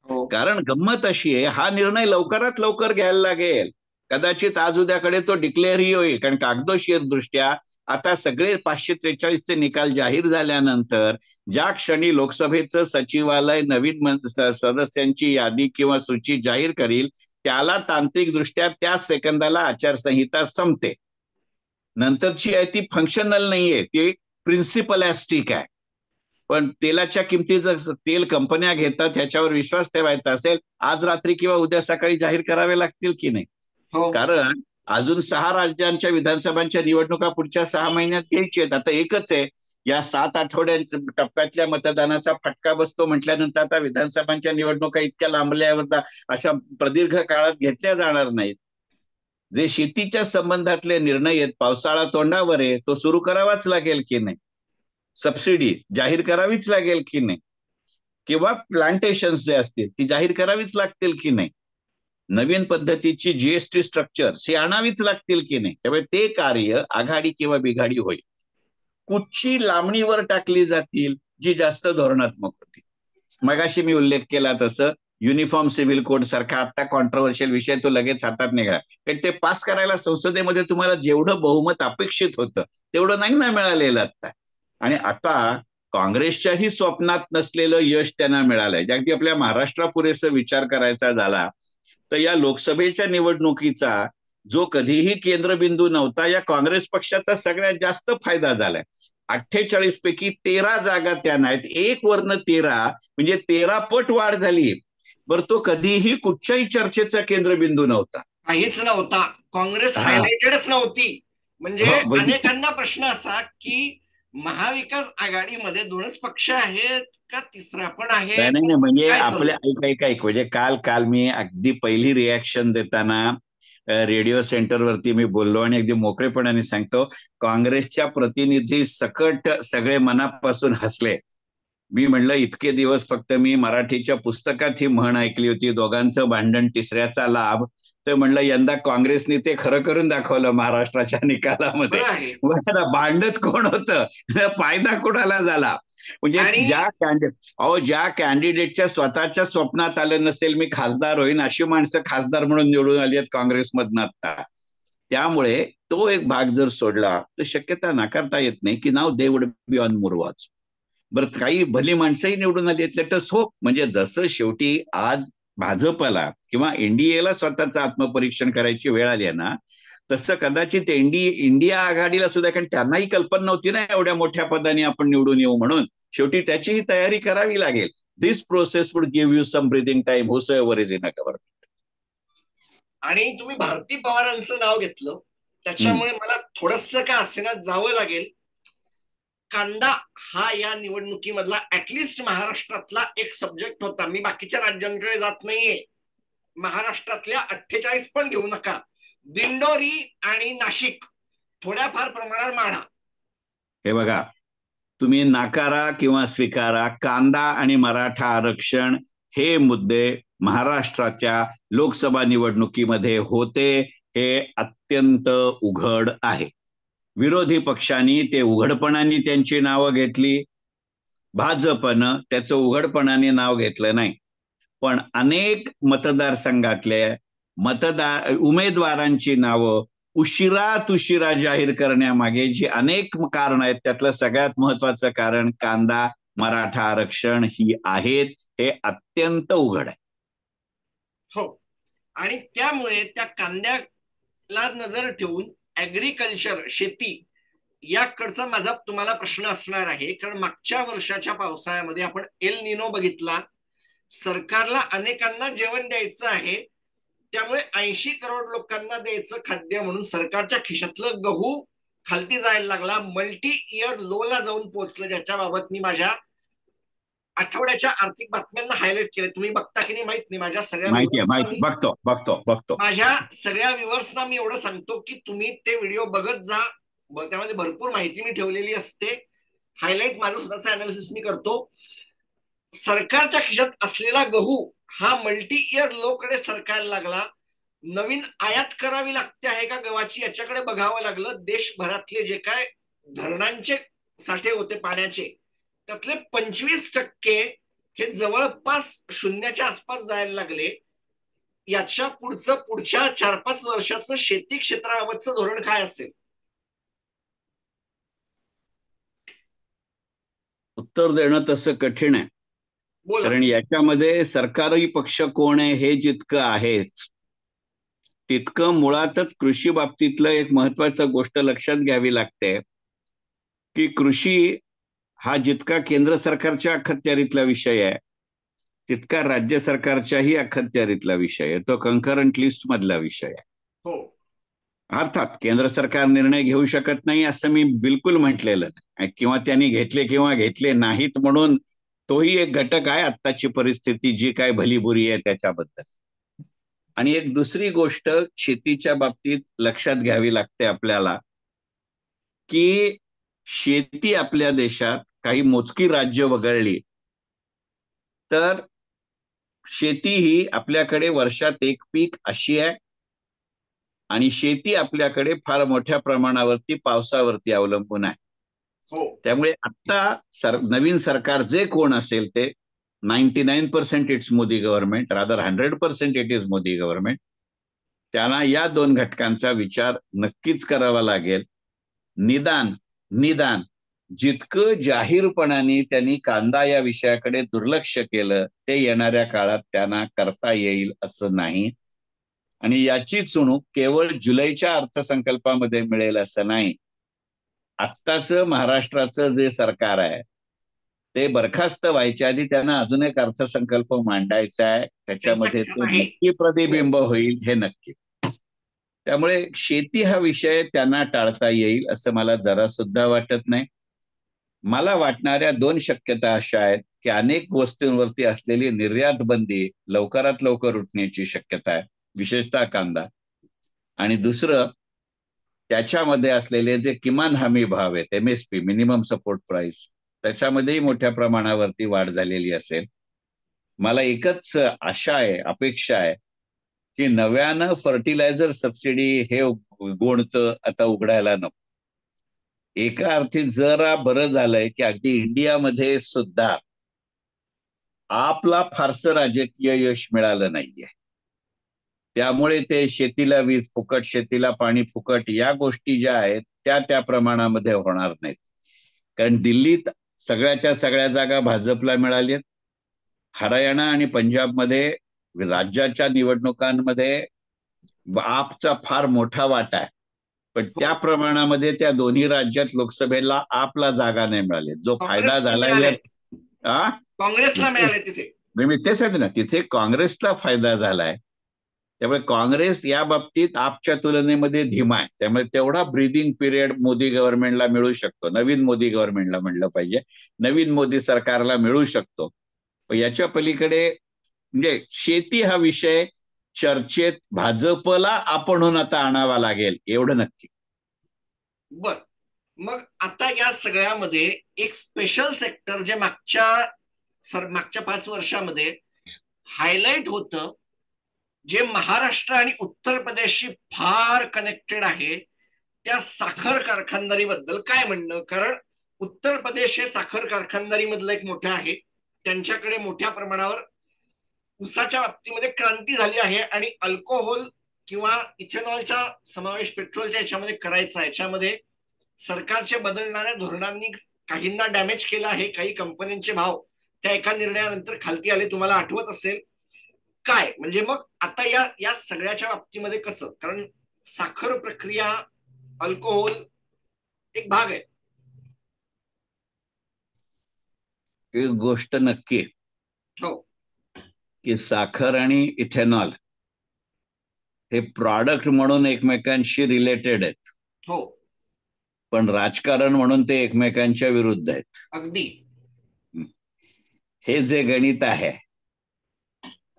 हो. कारण गंमत अशी आहे, हा निर्णय लवकरात लवकर घ्यायला लागेल. कदाचित आज उद्याकडे तो डिक्लेअरही होईल, कारण कागदोशीर दृष्ट्या आता सगळे 543चे निकाल जाहीर झाल्यानंतर ज्या क्षणी लोकसभेचं सचिवालय नवीन सदस्यांची यादी किंवा सूची जाहीर करील, त्याला तांत्रिकदृष्ट्या त्या सेकंदाला आचारसंहिता संपते. नंतरची आहे ती फंक्शनल नाहीये, ती प्रिन्सिपलॅस्टिक आहे. पण तेलाच्या किमती जर तेल कंपन्या घेतात ह्याच्यावर विश्वास ठेवायचा असेल, आज रात्री किंवा उद्या सकाळी जाहीर करावे लागतील की नाही? हो. कारण अजून 6 राज्यांच्या विधानसभांच्या निवडणुका पुढच्या 6 महिन्यात घ्यायची आहेत. आता एकच आहे, या 7 आठवड्यांच्या टप्प्यातल्या मतदानाचा फटका बसतो म्हटल्यानंतर आता विधानसभांच्या निवडणुका इतक्या लांबल्यावर अशा प्रदीर्घ काळात घेतल्या जाणार नाहीत. जे शेतीच्या संबंधातले निर्णय आहेत, पावसाळा तोंडावर आहे, तो सुरू करावाच लागेल की नाही? सबसिडी जाहीर करावीच लागेल की नाही? किंवा प्लांटेशन जे असतील ती जाहीर करावीच लागतील की नाही? नवीन पद्धतीची जीएसटी स्ट्रक्चर्स ही आणावीच लागतील की नाही? त्यामुळे ते कार्य आघाडी किंवा बिघाडी होईल. कुठची लांबणीवर टाकली जातील जी जास्त धोरणात्मक होती. मगाशी मी उल्लेख केला तसं युनिफॉर्म सिव्हिल कोड सारखा आता कॉन्ट्रोवर्शियल विषय तो लगेच हातात निघाला, कारण ते पास करायला संसदेमध्ये तुम्हाला जेवढं बहुमत अपेक्षित होतं तेवढं नाही ना मिळालेलं आता. आणि आता काँग्रेसच्याही स्वप्नात नसलेलं यश त्यांना मिळालंय. अगदी आपल्या महाराष्ट्रापुरेसा विचार करायचा झाला तर या लोकसभेच्या निवडणुकीचा जो कधीही केंद्रबिंदू नव्हता, या काँग्रेस पक्षाचा सगळ्यात जास्त फायदा झालाय. 48 पैकी 13 जागा त्यांना आहेत, 1 वरनं 13, म्हणजे 13 पट वाढ झाली. बरं, तो कधीही कुठच्याही चर्चेचा केंद्रबिंदू नव्हता. काहीच नव्हता. काँग्रेस हा, हायलाइटेडच नव्हती. म्हणजे म्हणजे अनेकांना प्रश्न असा की महाविकास आघाडीमध्ये 2च पक्ष आहेत का तिसरा पण आहे, नाही नाही, म्हणजे काय आपल्या चाललंय? ऐक म्हणजे काल काल मी अगदी पहिली रिॲक्शन देताना रेडिओ सेंटरवरती मी बोललो आणि अगदी मोकळेपणाने सांगतो, काँग्रेसच्या प्रतिनिधी सकट सगळे मनापासून हसले. मी म्हणलं इतके दिवस फक्त मी मराठीच्या पुस्तकात ही म्हण ऐकली होती, दोघांचं भांडण तिसऱ्याचा लाभ. तर म्हणलं यंदा काँग्रेसने ते खरं करून दाखवलं महाराष्ट्राच्या निकालामध्ये. खरं आहे. भांडत कोण होतं, फायदा कोणाला झाला? म्हणजे आणि ज्या कॅन्डिडेटच्या स्वतःच्या स्वप्नात आलं नसेल मी खासदार होईन, अशी माणसं खासदार म्हणून निवडून आली आहेत काँग्रेसमधनं आता. त्यामुळे तो एक भाग जर सोडला तर शक्यता नाकारता येत नाही की नाव दे वुड बी ऑन मुरवाज. बरं, काही भली माणसंही निवडून आली आहेत, लेट अस होप. म्हणजे जसं शेवटी आज भाजपला किंवा एनडीएला स्वतःचं आत्मपरीक्षण करायची वेळ आली आहे ना, तसं कदाचित इंडिया आघाडीला सुद्धा, कारण त्यांनाही कल्पना नव्हती ना एवढ्या मोठ्या पदाने आपण निवडून येऊ म्हणून. शेवटी त्याचीही तयारी करावी लागेल. This process would give you some breathing time whosoever is in a government. आणि तुम्ही भारती पवारांचं नाव घेतलं, त्याच्यामुळे मला थोडंसं का असेना जावं लागेल. कांदा हा या निवडणुकीमधला ऍटलिस्ट महाराष्ट्रातला एक सब्जेक्ट होता. मी बाकीच्या राज्यांकडे जात नाहीये. महाराष्ट्रातल्या 48 पण घेऊ नका, दिंडोरी आणि नाशिक, थोड्याफार प्रमाणात माढा. हे बघा, तुम्ही नाकारा किंवा स्वीकारा, कांदा आणि मराठा आरक्षण हे मुद्दे महाराष्ट्राच्या लोकसभा निवडणुकीमध्ये होते, हे अत्यंत उघड आहे. विरोधी पक्षांनी ते उघडपणाने त्यांची नावं घेतली, भाजपनं त्याचं उघडपणाने नाव घेतलं नाही. पण अनेक मतदारसंघातले उमेदवारांची नावं उशिरा जाहीर करण्यामागे जी अनेक कारण आहेत, त्यातलं सगळ्यात महत्वाचं कारण कांदा मराठा आरक्षण ही आहेत. हे अत्यंत उघड आहे. हो. आणि त्यामुळे त्या कांद्याला नजर ठेवून ऍग्रिकल्चर, शेती याकडचा माझा तुम्हाला प्रश्न असणार आहे. कारण मागच्या वर्षाच्या पावसाळ्यामध्ये आपण एल निनो बघितला. सरकारला अनेकांना जेवण द्यायचं आहे, त्यामुळे 80 करोड लोकांना द्यायचं खाद्य म्हणून सरकारच्या खिशातलं गहू खालती जायला लागला, मल्टी इयर लो ला जाऊन पोहोचलं, ज्याच्या बाबत मी माझ्या आठवड्याच्या आर्थिक बातम्यांना हायलाइट केले. तुम्ही बघता की नाही माहित नाही. माहिती आहे, माहिती, बघतो बघतो बघतो. माझ्या सगळ्या व्ह्युअर्सना मी एवढं सांगतो की तुम्ही ते व्हिडिओ बघत जा. त्यामध्ये भरपूर माहिती मी ठेवलेली असते. हायलाइट माझं स्वतःचं अनालिसिस मी करतो. सरकारच्या खिशात असलेला गहू हा मल्टी इयर लो कडे सरकायला लागला. नवीन आयात करावी लागते आहे का गव्हाची याच्याकडे बघावं लागलं. देशभरातले जे काय धरणांचे साठे होते पाण्याचे त्यातले 25% हे जवळपास शून्याच्या आसपास जायला लागले. याच्या पुढच्या 4-5 वर्षाचं शेती क्षेत्राबाबतचं धोरण काय असेल? उत्तर देणं तसं कठीण आहे. कारण याच्यामध्ये सरकारी पक्ष कोण आहे हे जितकं आहेच तितकं मुळातच कृषी बाबतीतलं एक महत्वाचं गोष्ट लक्षात घ्यावी लागते की कृषी हा जितका केंद्र सरकारच्या अखत्यारीतला विषय आहे तितका राज्य सरकारच्याही अखत्यारीतला विषय आहे. तो कंकरंट लिस्ट मधला विषय आहे. अर्थात केंद्र सरकार निर्णय घेऊ शकत नाही असं मी बिलकुल म्हटलेलं नाही किंवा त्यांनी घेतले किंवा घेतले नाहीत म्हणून तोही एक घटक आहे आत्ताची परिस्थिती जी काय भलीबुरी आहे त्याच्याबद्दल. आणि एक दुसरी गोष्ट शेतीच्या बाबतीत लक्षात घ्यावी लागते आपल्याला की शेती आपल्या देशात काही मोजकी राज्य वगळली तर शेती ही आपल्याकडे वर्षात एक पीक अशी आहे आणि शेती आपल्याकडे फार मोठ्या प्रमाणावरती पावसावरती अवलंबून आहे. त्यामुळे आता नवीन सरकार जे कोण असेल ते 99% it's Modi government, rather 100% it is Modi government. त्यांना या दोन घटकांचा विचार नक्कीच करावा लागेल. निदान जितकं जाहीरपणाने त्यांनी कांदा या विषयाकडे दुर्लक्ष केलं ते येणाऱ्या काळात त्यांना करता येईल असं नाही. आणि याची चुणूक केवळ जुलैच्या अर्थसंकल्पामध्ये मिळेल असं नाही. आत्ताचं महाराष्ट्राचं जे सरकार आहे ते बरखास्त व्हायच्या आधी त्यांना अजून एक अर्थसंकल्प मांडायचा आहे. त्याच्यामध्ये तो नक्की प्रतिबिंब होईल हे नक्की. त्यामुळे शेती हा विषय त्यांना टाळता येईल असं मला जरा सुद्धा वाटत नाही. मला वाटणाऱ्या दोन शक्यता अशा आहेत की अनेक वस्तूंवरती असलेली निर्यात बंदी लवकरात लवकर उठण्याची शक्यता आहे, विशेषतः कांदा. आणि दुसरं त्याच्यामध्ये असलेले जे किमान हमी भाव आहेत MSP, मिनिमम सपोर्ट प्राइस, त्याच्यामध्येही मोठ्या प्रमाणावरती वाढ झालेली असेल. मला एकच आशा आहे, अपेक्षा आहे की नव्यानं फर्टिलायझर सबसिडी हे गोणतं आता उघडायला नको. एका अर्थी जरा बरं झालंय की अगदी इंडियामध्ये सुद्धा आपला फारसं राजकीय यश मिळालं नाहीये. त्यामुळे ते शेतीला वीज फुकट, शेतीला पाणी फुकट या गोष्टी ज्या आहेत त्या प्रमाणामध्ये होणार नाहीत. कारण दिल्लीत सगळ्याच्या सगळ्या जागा भाजपला मिळाल्या. हरियाणा आणि पंजाबमध्ये राज्याच्या निवडणुकांमध्ये आपचा फार मोठा वाटा आहे, पण त्या प्रमाणामध्ये त्या दोन्ही राज्यात लोकसभेला आपला जागा नाही मिळाली. जो फायदा झालाय काँग्रेसला मिळाले तिथे. मी तेच आहे ना, तिथे काँग्रेसला फायदा झालाय. त्यामुळे काँग्रेस या बाबतीत आपच्या तुलनेमध्ये धीमा आहे. त्यामुळे तेवढा ब्रीदिंग पिरियड मोदी गव्हर्नमेंटला मिळू शकतो, नवीन मोदी गव्हर्नमेंटला म्हणलं पाहिजे, नवीन मोदी सरकारला मिळू शकतो. पण याच्या पलीकडे म्हणजे शेती हा विषय चर्चेत भाजपला आपणहून आता आणावा लागेल एवढं नक्की. बर, मग आता या सगळ्यामध्ये एक स्पेशल सेक्टर जे मागच्या 5 वर्षामध्ये हायलाइट होतं, जे महाराष्ट्र आणि उत्तर प्रदेशशी फार कनेक्टेड आहे, त्या साखर कारखानदारीबद्दल काय म्हणणं? कारण उत्तर प्रदेश हे साखर कारखानदारी मधलं एक मोठं आहे. त्यांच्याकडे मोठ्या प्रमाणावर ऊसाच्या बाबतीमध्ये क्रांती झाली आहे आणि अल्कोहोल किंवा इथेनॉलचा समावेश पेट्रोलच्या याच्यामध्ये करायचा आहे. याच्यामध्ये सरकारच्या बदलणाऱ्या धोरणांनी काहींना डॅमेज केला आहे. काही कंपन्यांचे भाव त्या एका निर्णयानंतर खालती आले, तुम्हाला आठवत असेल. काय म्हणजे मग आता या सगळ्याच्या बाबतीमध्ये कसं? कारण साखर प्रक्रिया, अल्कोहोल एक भाग आहे. एक गोष्ट नक्की हो की साखर आणि इथेनॉल हे प्रॉडक्ट म्हणून एकमेकांशी रिलेटेड आहेत. हो, पण राजकारण म्हणून ते एकमेकांच्या विरुद्ध आहेत. अगदी. हे जे गणित आहे,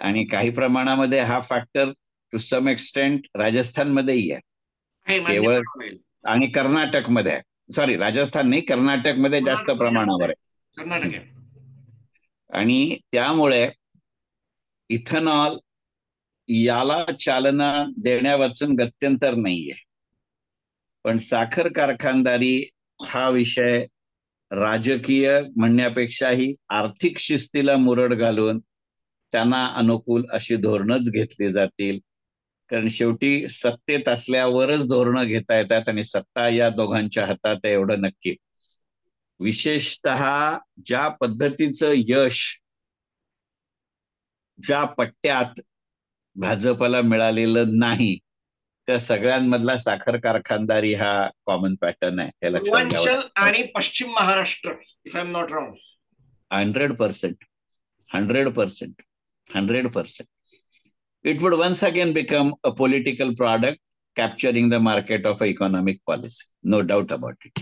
आणि काही प्रमाणामध्ये हा फॅक्टर टू सम एक्सटेंट राजस्थानमध्येही आहे, मान्य केवळ करावं लागेल. आणि कर्नाटकमध्ये आहे. सॉरी, राजस्थान नाही, कर्नाटकमध्ये जास्त कर्नाटकमध्ये जास्त प्रमाणावर आहे, आहे. कर्नाटक आहे. आणि त्यामुळे इथेनॉल याला चालना देण्यावाचून गत्यंतर नाहीये. पण साखर कारखानदारी हा विषय राजकीय म्हणण्यापेक्षाही आर्थिक शिस्तीला मुरड घालून त्यांना अनुकूल अशी धोरणच घेतली जातील. कारण शेवटी सत्तेत असल्यावरच धोरणं घेता येतात, आणि सत्ता या दोघांच्या हातात आहे एवढं नक्की. विशेषतः ज्या पद्धतीचं यश ज्या पट्ट्यात भाजपला मिळालेलं नाही, त्या सगळ्यांमधला साखर कारखानदारी हा कॉमन पॅटर्न आहे, हे लक्षात घ्यावं पूर्वांचल लागतं. आणि पश्चिम Maharashtra, if I am not wrong. 100%, 100%, 100%. It would once again become a political product capturing the market of economic policy. No doubt about it.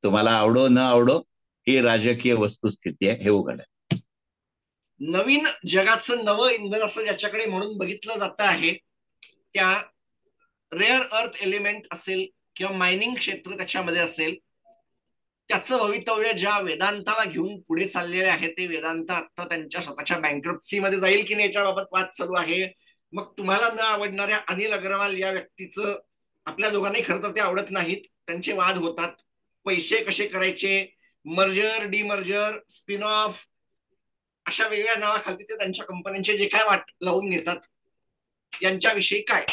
तुम्हाला आवडो न आवडो, ही राजकीय वस्तुस्थिती आहे, हे उघड आहे. नवीन जगाचं नवं इंधन असं ज्याच्याकडे म्हणून बघितलं जात आहे, त्या रेअर अर्थ एलिमेंट असेल किंवा मायनिंग क्षेत्र त्याच्यामध्ये असेल, त्याचं भवितव्य ज्या वेदांताला घेऊन पुढे चाललेले आहे, ते वेदांत आता त्यांच्या स्वतःच्या बँक्रप्सी मध्ये जाईल की नाही याच्याबाबत वाद चालू आहे. मग तुम्हाला न आवडणाऱ्या अनिल अग्रवाल या व्यक्तीचं आपल्या दोघांनाही खरं तर ते आवडत नाहीत, त्यांचे वाद होतात. पैसे कसे करायचे, मर्जर डिमर्जर स्पिन ऑफ, अशा वेगळ्या नावाखाली ते त्यांच्या कंपन्यांचे जे काय वाट लावून घेतात, यांच्याविषयी काय,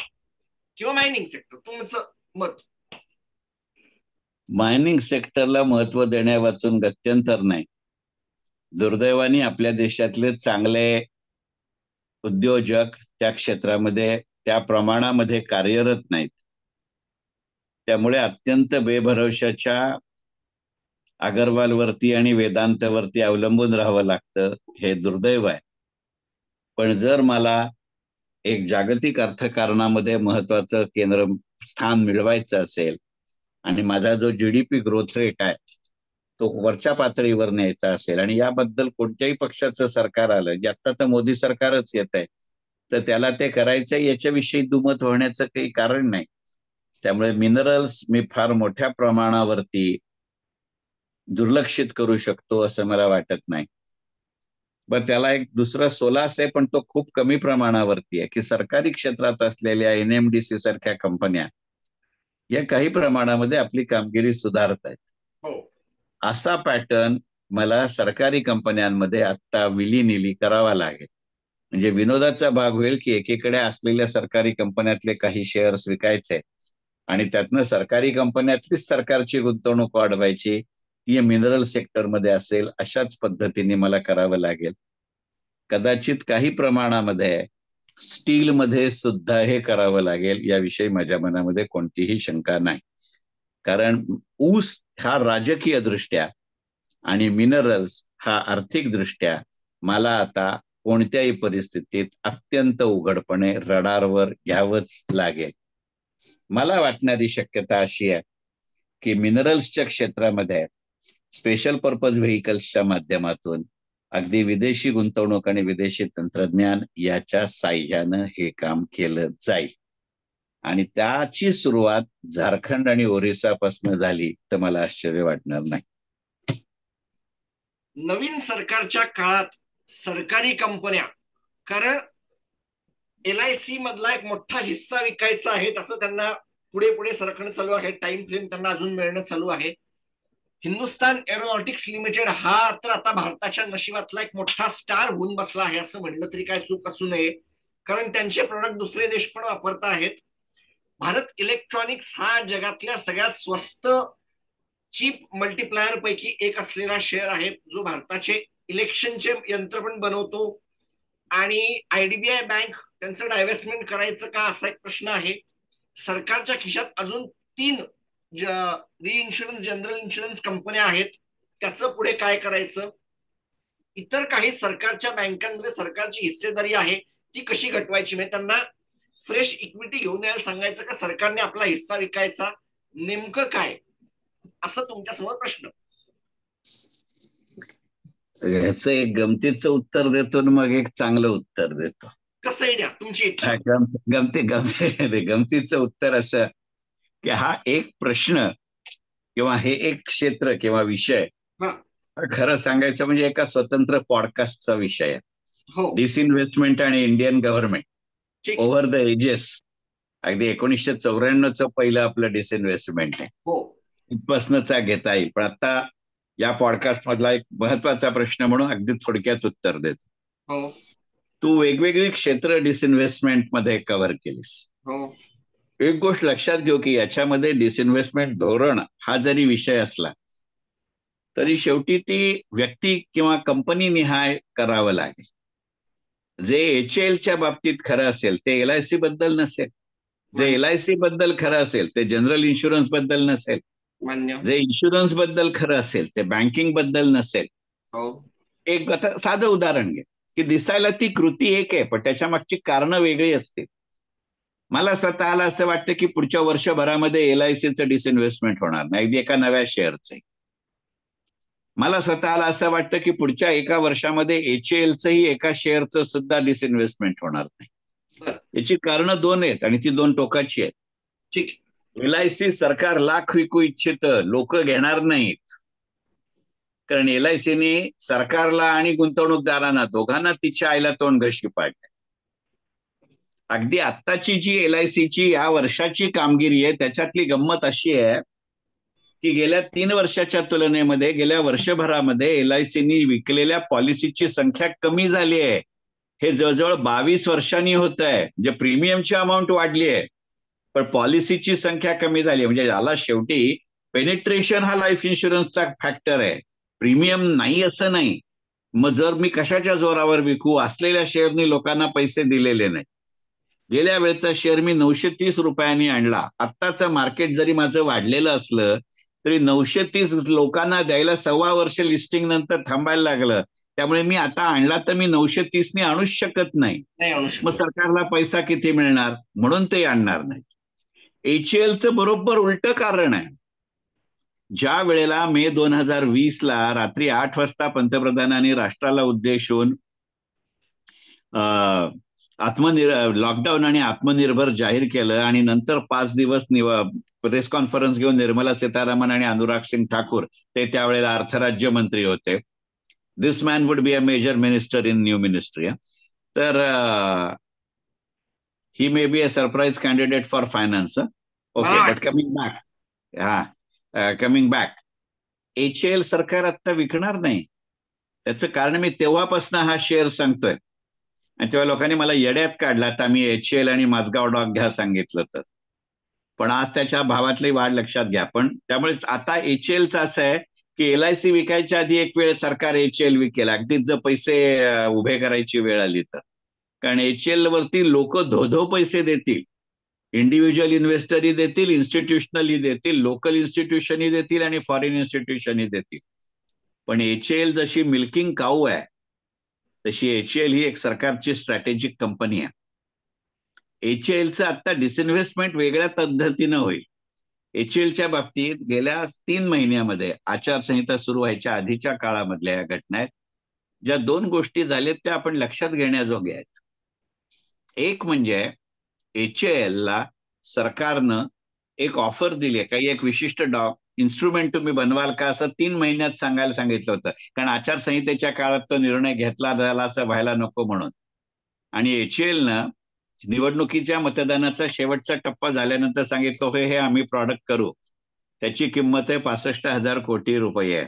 किंवा मायनिंग सेक्टर, तुमचं मत? मायनिंग सेक्टरला महत्व देण्यावाचून गत्यंतर नाही. दुर्दैवाने आपल्या देशातले चांगले उद्योजक त्या क्षेत्रामध्ये त्या प्रमाणामध्ये कार्यरत नाहीत. त्यामुळे अत्यंत बेभरवशाच्या अगरवालवरती आणि वेदांतवरती अवलंबून राहावं लागतं, हे दुर्दैव आहे. पण जर मला एक जागतिक अर्थकारणामध्ये महत्वाचं केंद्रस्थान मिळवायचं असेल, आणि माझा जो जीडीपी ग्रोथ रेट आहे तो वरच्या पातळीवर न्यायचा असेल, आणि याबद्दल कोणत्याही पक्षाचं सरकार आलं, जे आता तर मोदी सरकारच येत आहे, तर त्याला ते करायचं याच्याविषयी दुमत होण्याचं काही कारण नाही. त्यामुळे मिनरल्स मी फार मोठ्या प्रमाणावरती दुर्लक्षित करू शकतो असं मला वाटत नाही. पण त्याला एक दुसरा सोलास आहे, पण तो खूप कमी प्रमाणावरती आहे, की सरकारी क्षेत्रात असलेल्या एनएमडीसी सारख्या कंपन्या या काही प्रमाणामध्ये आपली कामगिरी सुधारत आहेत. हो, असा पॅटर्न मला सरकारी कंपन्यांमध्ये आता विलीनिली करावा लागेल. म्हणजे विनोदाचा भाग होईल की एकीकडे असलेल्या सरकारी कंपन्यातले काही शेअर्स विकायचे, आणि त्यातनं सरकारी कंपन्यातलीच सरकारची गुंतवणूक वाढवायची, ती मिनरल सेक्टरमध्ये असेल, अशाच पद्धतीने मला करावं लागेल. कदाचित काही प्रमाणामध्ये स्टीलमध्ये सुद्धा हे करावं लागेल, याविषयी माझ्या मनामध्ये कोणतीही शंका नाही. कारण ऊस हा राजकीय दृष्ट्या आणि मिनरल्स हा आर्थिक दृष्ट्या मला आता कोणत्याही परिस्थितीत अत्यंत उघडपणे रडारवर घ्यावंच लागेल. मला वाटणारी शक्यता अशी आहे की मिनरल्सच्या क्षेत्रामध्ये स्पेशल पर्पज व्हेकल्सच्या माध्यमातून अगदी विदेशी गुंतवणूक आणि विदेशी तंत्रज्ञान याच्या साह्यानं हे काम केलं जाईल. आणि त्याची सुरुवात झारखंड आणि ओरिसापासून झाली तर मला आश्चर्य वाटणार नाही. नवीन सरकारच्या काळात सरकारी कंपन्या, कारण LIC मधला एक मोठा हिस्सा विकायचा आहे, त्याचं त्यांना पुढे पुढे सरकणं चालू आहे, टाइम फ्रेम त्यांना अजून मिळणं चालू आहे. हिंदुस्तान एरोनॉटिक्स लिमिटेड हा तर आता भारताच्या नशिबातला एक मोठा स्टार होऊन बसला आहे, असं म्हणलं तरी काय चूक असू नये, कारण त्यांचे प्रोडक्ट दुसरे देश पण वापरत आहेत. भारत इलेक्ट्रॉनिक्स हा जगातल्या सगळ्यात स्वस्त चीप मल्टीप्लायर पैकी एक असलेला शेअर आहे, जो भारताचे इलेक्शनचे यंत्र पण बनवतो. आणि IDBI बँक, त्यांचं डायव्हेस्टमेंट करायचं का असा एक प्रश्न आहे. सरकारच्या खिशात अजून 3 इन्शुरन्स, जनरल इन्शुरन्स कंपन्या आहेत, त्याचं पुढे काय करायचं. इतर काही सरकारच्या बँकांमध्ये सरकारची हिस्सेदारी आहे, ती कशी घटवायची, म्हणजे त्यांना फ्रेश इक्विटी घेऊन यायला सांगायचं का सरकारने आपला हिस्सा विकायचा, नेमकं काय, असं तुमच्या समोर प्रश्न. ह्याचं एक गमतीचं उत्तर देतो आणि मग एक चांगलं उत्तर देतो. कसंही द्या, तुमची इच्छा. गमतीचं उत्तर असं की हा एक प्रश्न किंवा हे एक क्षेत्र किंवा विषय हा. खरं सांगायचं म्हणजे एका स्वतंत्र पॉडकास्टचा विषय आहे. हो. डिसइन्व्हेस्टमेंट आणि इंडियन गव्हर्नमेंट ठीक. Over the ages. अगदी 1994चं पहिलं आपलं डिसइन्व्हेस्टमेंट आहे. हो. इथपासनचा घेता येईल, पण आता या पॉडकास्ट मधला एक महत्वाचा प्रश्न म्हणून अगदी थोडक्यात उत्तर देतो. हो. तू वेगवेगळी क्षेत्र डिसइन्व्हेस्टमेंट मध्ये कव्हर केलीस. हो. एक गोष्ट लक्षात घेऊ की याच्यामध्ये डिसइन्व्हेस्टमेंट धोरण हा जरी विषय असला तरी शेवटी ती व्यक्ती किंवा कंपनी निहाय करावं लागेल. जे HALच्या बाबतीत खरं असेल ते LIC बद्दल नसेल, जे LIC बद्दल खरं असेल ते जनरल इन्शुरन्स बद्दल नसेल, मान्य. जे इन्शुरन्स बद्दल खरं असेल ते बँकिंग बद्दल नसेल. हो. एक आता साधं उदाहरण घे की दिसायला ती कृती एक आहे पण त्याच्या मागची कारणं वेगळी असते. मला स्वतःला असं वाटतं की पुढच्या वर्षभरामध्ये LICचं डिसइन्व्हेस्टमेंट होणार नाही, अगदी एका नव्या शेअरचं. मला स्वतःला असं वाटतं की पुढच्या एका वर्षामध्ये HALचंही एका शेअरचं सुद्धा डिसइन्व्हेस्टमेंट होणार नाही. याची कारणं दोन आहेत आणि ती दोन टोकाची आहेत. ठीक. LIC सरकार लाख विकू इच्छित, लोक घेणार नाहीत, कारण LICने सरकारला आणि गुंतवणूकदारांना दोघांना तिच्या आईला तोंड घशी पाडलंय. अगदी आत्ताची जी LICची या वर्षाची कामगिरी आहे त्याच्यातली गंमत अशी आहे की गेल्या 3 वर्षाच्या तुलनेमध्ये गेल्या वर्षभरामध्ये LICनी विकलेल्या पॉलिसीची संख्या कमी झाली आहे. हे जवळजवळ 22 वर्षांनी होत आहे. म्हणजे प्रीमियमची अमाऊंट वाढली आहे पण पॉलिसीची संख्या कमी झाली. म्हणजे याला शेवटी पेनिट्रेशन हा लाईफ इन्शुरन्सचा फॅक्टर आहे, प्रीमियम नाही असं नाही. मग जर मी कशाच्या जोरावर विकू, असलेल्या शेअरनी लोकांना पैसे दिलेले नाही. गेल्या वेळेचा शेअर मी 930 रुपयांनी आणला, आत्ताचं मार्केट जरी माझं वाढलेलं असलं तरी 930 लोकांना द्यायला 1.25 वर्ष लिस्टिंग नंतर थांबायला लागलं. त्यामुळे मी आता आणला तर मी 930 आणूच शकत नाही. मग सरकारला पैसा किती मिळणार, म्हणून ते आणणार नाही. HALचं बरोबर उलट कारण आहे. ज्या वेळेला मे 2020ला रात्री 8 वाजता पंतप्रधानांनी राष्ट्राला उद्देशून लॉकडाऊन आणि आत्मनिर्भर जाहीर केलं आणि नंतर 5 दिवस प्रेस कॉन्फरन्स घेऊन निर्मला सीतारामन आणि अनुराग सिंग ठाकूर, ते त्यावेळेला अर्थराज्यमंत्री होते. This man would be a major minister in new ministry. तर he may be a surprise candidate for finance. Okay, but coming back, HAL सरकार आता विकणार नाही. त्याचं कारण मी तेव्हापासून हा शेअर सांगतोय आणि तेव्हा लोकांनी मला येड्यात काढला तर मी HAL आणि माझगाव डॉग घ्या सांगितलं तर. पण आज त्याच्या भावातली वाढ लक्षात घ्या. पण त्यामुळे आता HALचं असं आहे की LIC विकायच्या आधी एक वेळ सरकार HAL विकेल, अगदीच जर पैसे उभे करायची वेळ आली तर. कारण HAL वरती लोक धोधो पैसे देतील. इंडिव्हिज्युअल इन्व्हेस्टरही देतील, इन्स्टिट्यूशनलही देतील, लोकल इन्स्टिट्यूशनही देतील आणि फॉरेन इन्स्टिट्यूशनही देतील. पण HAL जशी मिल्किंग काऊ आहे तशी HAL ही एक सरकारची स्ट्रॅटेजिक कंपनी आहे. HALचं आता डिसइन्व्हेस्टमेंट वेगळ्या पद्धतीनं होईल. HALच्या बाबतीत गेल्या 3 महिन्यामध्ये आचारसंहिता सुरू व्हायच्या आधीच्या काळामधल्या या घटना आहेत. ज्या 2 गोष्टी झाल्यात त्या आपण लक्षात घेण्याजोग्या आहेत. एक म्हणजे HALला सरकारनं एक ऑफर दिली आहे, काही एक विशिष्ट इन्स्ट्रुमेंट तुम्ही बनवाल का असं 3 महिन्यात सांगायला सांगितलं होतं. कारण आचारसंहितेच्या काळात तो निर्णय घेतला झाला असं व्हायला नको म्हणून. आणि HALनं निवडणुकीच्या मतदानाचा शेवटचा टप्पा झाल्यानंतर सांगितलं हे आम्ही प्रॉडक्ट करू, त्याची किंमत आहे 65,000 कोटी रुपये आहे.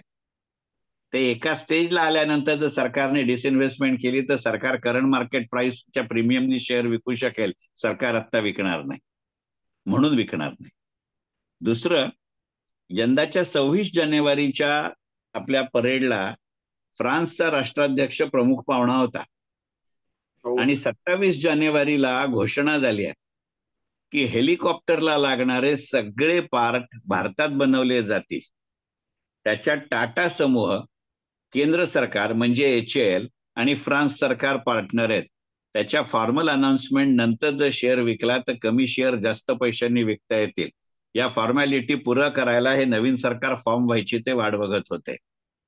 ते एका स्टेजला आल्यानंतर जर सरकारने डिसइन्व्हेस्टमेंट केली तर सरकार करंट मार्केट प्राइसच्या प्रीमियमनी शेअर विकू शकेल. सरकार आत्ता विकणार नाही, म्हणून विकणार नाही. दुसरं, यंदाच्या 26 जानेवारीच्या आपल्या परेडला फ्रान्सचा राष्ट्राध्यक्ष प्रमुख पाहुणा होता आणि 27 जानेवारीला घोषणा झाली आहे की हेलिकॉप्टरला लागणारे सगळे पार्ट भारतात बनवले जातील. त्याच्या टाटा समूह, केंद्र सरकार म्हणजे HAL आणि फ्रान्स सरकार पार्टनर आहेत. त्याच्या फॉर्मल अनाउन्समेंट नंतर जर शेअर विकला तर कमी शेअर जास्त पैशांनी विकता येतील. या फॉर्मॅलिटी पुरा करायला हे नवीन सरकार फॉर्म व्हायची ते वाट बघत होते.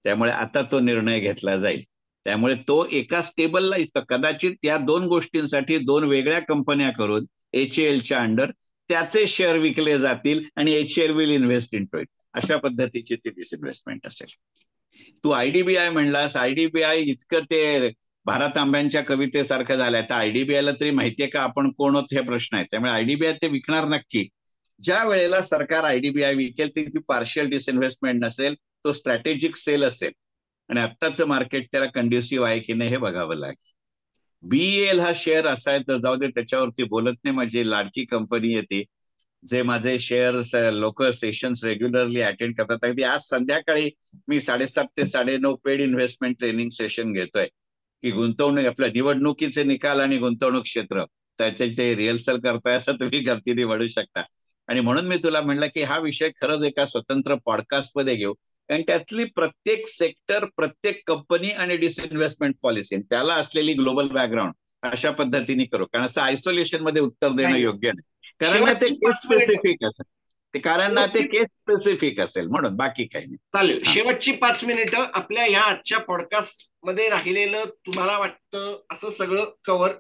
त्यामुळे आता तो निर्णय घेतला जाईल. त्यामुळे तो एका स्टेबलला कदाचित त्या 2 गोष्टींसाठी 2 वेगळ्या कंपन्या करून HALच्या अंडर त्याचे शेअर विकले जातील आणि HAL will invest into it. अशा पद्धतीची ती डिसइन्व्हेस्टमेंट असेल. तू IDBI म्हणलास, IDBI इतकं ते भारत आंब्यांच्या कवितेसारखं झालंय. तर IDBIला तरी माहितीये का आपण कोण होत हे प्रश्न आहे. त्यामुळे IDBI ते विकणार नक्की. ज्या वेळेला सरकार IDBI विकेल ती पार्शियल डिसइन्व्हेस्टमेंट नसेल, तो स्ट्रॅटेजिक सेल असेल. आणि आत्ताचं मार्केट त्याला कंड्युसिव्ह आहे की नाही हे बघावं लागेल. BEL हा शेअर असा आहे तर जाऊ दे, त्याच्यावरती बोलत नाही. माझी लाडकी कंपनी येते, जे माझे शेअर्स लोक सेशन्स रेग्युलरली अटेंड करतात. अगदी आज संध्याकाळी मी 7:30 ते 9:30 पेड इन्व्हेस्टमेंट ट्रेनिंग सेशन घेतोय की गुंतवणूक आपल्या निवडणुकीचे निकाल आणि गुंतवणूक क्षेत्र त्याचे रिहर्सल करताय असं तुम्ही गमतीने म्हणू शकता. आणि म्हणून मी तुला म्हणलं की हा विषय खरंच एका स्वतंत्र पॉडकास्ट मध्ये घेऊ, कारण त्यातली प्रत्येक सेक्टर, प्रत्येक कंपनी आणि डिसइन्व्हेस्टमेंट पॉलिसी त्याला असलेली ग्लोबल बॅकग्राऊंड अशा पद्धतीने करू. कारण असं आयसोलेशन मध्ये उत्तर देणं योग्य नाही. कारण ना ते केस स्पेसिफिक असेल, केस स्पेसिफिक असेल म्हणून, बाकी काही नाही. चालेल. शेवटची 5 मिनिटं आपल्या ह्या आजच्या पॉडकास्ट मध्ये राहिलेलं तुम्हाला वाटतं असं सगळं कव्हर